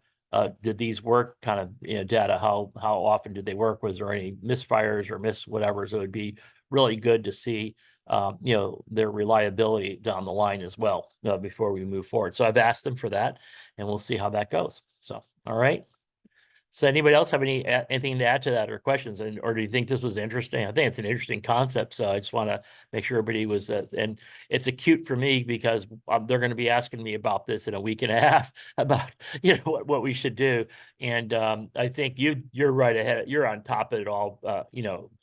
did these work kind of, data, how often did they work? Was there any misfires or whatever? So it would be really good to see, their reliability down the line as well, before we move forward. So I've asked them for that, and we'll see how that goes. So, all right. So anybody else have anything to add to that or questions? Or do you think this was interesting? I think it's an interesting concept. So I just want to make sure everybody was, and it's acute for me because they're going to be asking me about this in a week and a half about, what we should do. And I think you're right ahead. You're on top of it all,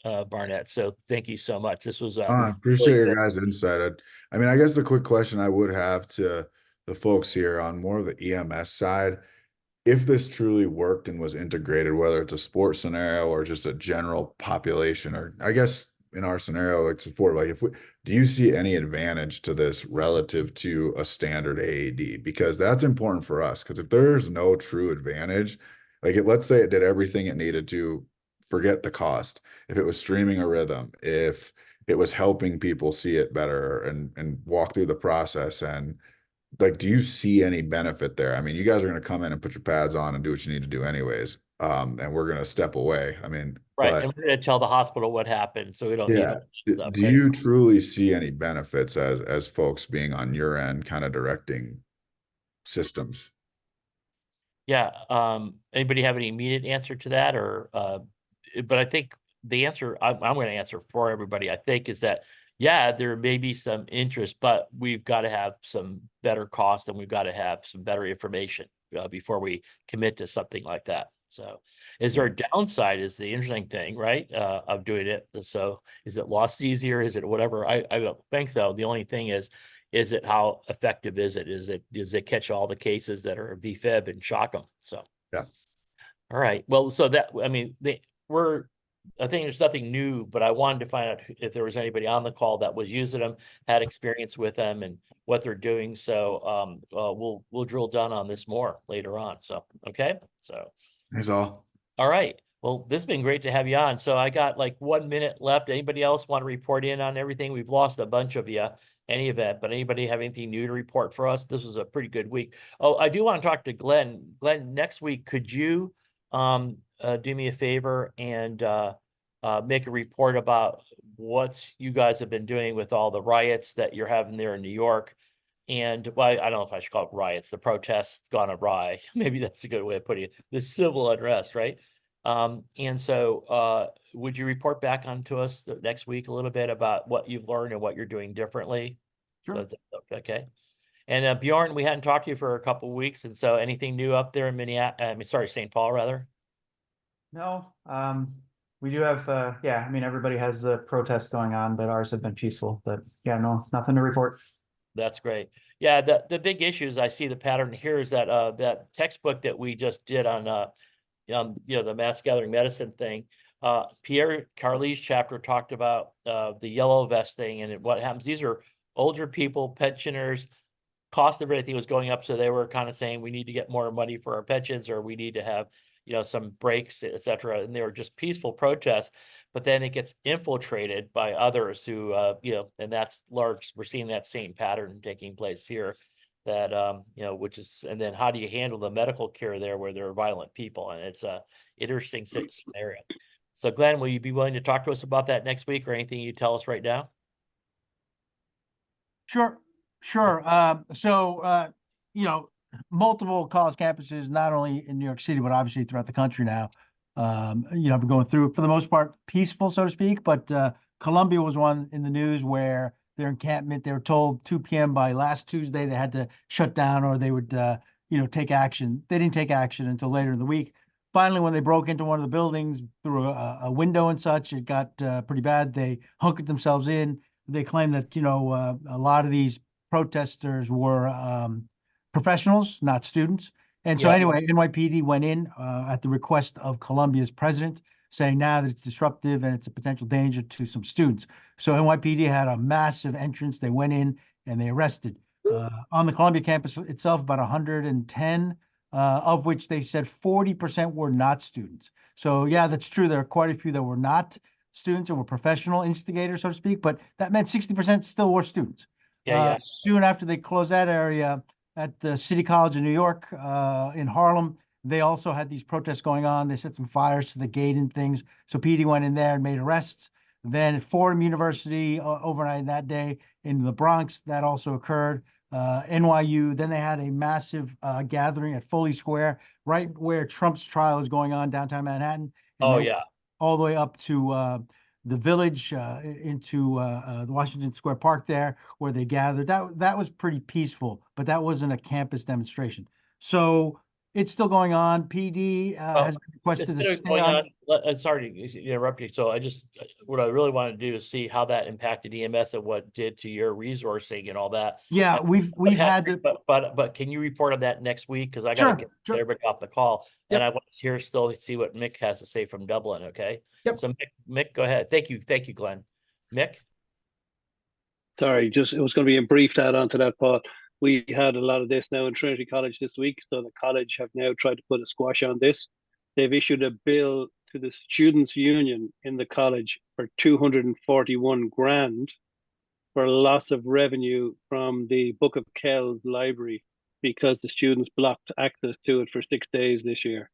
Barnett. So thank you so much. This was I appreciate really your guys' insight. I mean, I guess the quick question I would have to the folks here on more of the EMS side, if this truly worked and was integrated, whether it's a sports scenario or just a general population, or I guess in our scenario, like support, like do you see any advantage to this relative to a standard AED? Because that's important for us. Because if there's no true advantage, like let's say it did everything it needed to, forget the cost. If it was streaming a rhythm, if it was helping people see it better and walk through the process, and like, do you see any benefit there? I mean, you guys are going to come in and put your pads on and do what you need to do anyways. And we're going to step away. I mean, right. but, And we're going to tell the hospital what happened. So we don't need yeah. all that stuff. Do you truly see any benefits as folks being on your end, kind of directing systems? Yeah. Anybody have any immediate answer to that, or, but I think the answer I'm going to answer for everybody, I think, is that, yeah, there may be some interest, but we've got to have some better cost and we've got to have some better information before we commit to something like that. So is there a downside is the interesting thing, right? Of doing it. So is it lost easier? Is it whatever? I don't think so. The only thing is it how effective is it? Does it catch all the cases that are VFib and shock them? So, yeah. All right. Well, so that, I mean, I think there's nothing new, but I wanted to find out if there was anybody on the call that was using them, had experience with them and what they're doing. So we'll drill down on this more later on. So, okay. So that's all. All right. Well, this has been great to have you on. So I got like 1 minute left. Anybody else want to report in on everything? We've lost a bunch of you, any event, but anybody have anything new to report for us? This was a pretty good week. Oh, I do want to talk to Glenn. Glenn, next week, could you do me a favor and make a report about what you guys have been doing with all the riots that you're having there in New York? And well, I don't know if I should call it riots, the protests gone awry. Maybe that's a good way of putting it. The civil unrest, right? And so would you report back on to us next week a little bit about what you've learned and what you're doing differently? Sure. So okay. And Bjorn, we hadn't talked to you for a couple of weeks, and so anything new up there in St. Paul, rather? No, We do have, yeah, I mean, everybody has the protests going on, but ours have been peaceful, but yeah, no, nothing to report. That's great. Yeah, the big issues I see the pattern here is that that textbook that we just did on you know, the mass gathering medicine thing. Pierre Carly's chapter talked about the yellow vest thing and what happens. These are older people, pensioners. Cost of everything was going up, so they were kind of saying we need to get more money for our pensions, or we need to have, you know, some breaks, etc. And they were just peaceful protests. But then it gets infiltrated by others who, you know, and that's large. We're seeing that same pattern taking place here. That you know, which is, and then how do you handle the medical care there where there are violent people? And it's a interesting scenario. So, Glenn, will you be willing to talk to us about that next week, or anything you tell us right now? Sure. You know, multiple college campuses, not only in New York City, but obviously throughout the country now. You know, I've been going through, for the most part, peaceful, so to speak, but Columbia was one in the news where their encampment, they were told 2 p.m. by last Tuesday they had to shut down or they would, you know, take action. They didn't take action until later in the week. Finally, when they broke into one of the buildings through a window and such, it got pretty bad. They hunkered themselves in. They claimed that, you know, a lot of these protesters were professionals, not students. And so anyway, NYPD went in at the request of Columbia's president, saying now that it's disruptive and it's a potential danger to some students. So NYPD had a massive entrance. They went in and they arrested. On the Columbia campus itself, about 110, of which they said 40% were not students. So yeah, that's true. There are quite a few that were not students and were professional instigators, so to speak, but that meant 60% still were students. Soon after they closed that area at the City College of New York in Harlem, they also had these protests going on. They set some fires to the gate and things. So PD went in there and made arrests. Then at Fordham University overnight that day in the Bronx, that also occurred. NYU, then they had a massive gathering at Foley Square, right where Trump's trial is going on downtown Manhattan. And all the way up to the Village, into the Washington Square Park there, where they gathered. That was pretty peaceful, but that wasn't a campus demonstration. So it's still going on. PD has requested to stay on. Sorry to interrupt you. So what I really want to do is see how that impacted EMS and what it did to your resourcing and all that. Yeah, we've had to, but can you report on that next week? Because I got to get everybody off the call, and I want to hear still see what Mick has to say from Dublin. Okay. Yep. So Mick, go ahead. Thank you, Glenn. Mick. Sorry, it was going to be a brief to add on to that, Paul. We had a lot of this now in Trinity College this week. So the college have now tried to put a squash on this. They've issued a bill to the Students' Union in the college for 241 grand for loss of revenue from the Book of Kells library because the students blocked access to it for 6 days this year.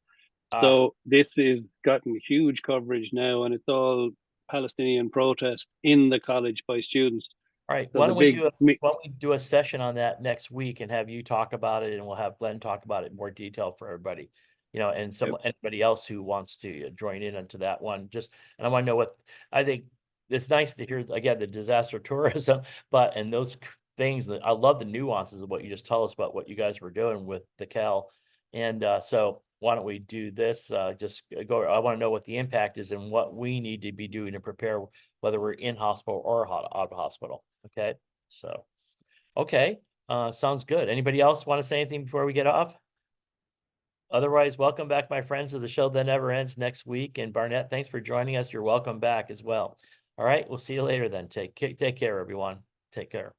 So this is gotten huge coverage now, and it's all Palestinian protest in the college by students. All right, So why don't we do a session on that next week and have you talk about it, and we'll have Glenn talk about it in more detail for everybody, you know, and anybody else who wants to join in onto that one. And I want to know what I think. It's nice to hear again the disaster tourism, and those things that I love the nuances of what you just tell us about what you guys were doing with the Cal, and so why don't we do this? I want to know what the impact is and what we need to be doing to prepare, whether we're in hospital or out of hospital. Okay. So, okay. Sounds good. Anybody else want to say anything before we get off? Otherwise, welcome back, my friends, to the show that never ends next week. And Barnett, thanks for joining us. You're welcome back as well. All right. We'll see you later then. Take care, everyone. Take care.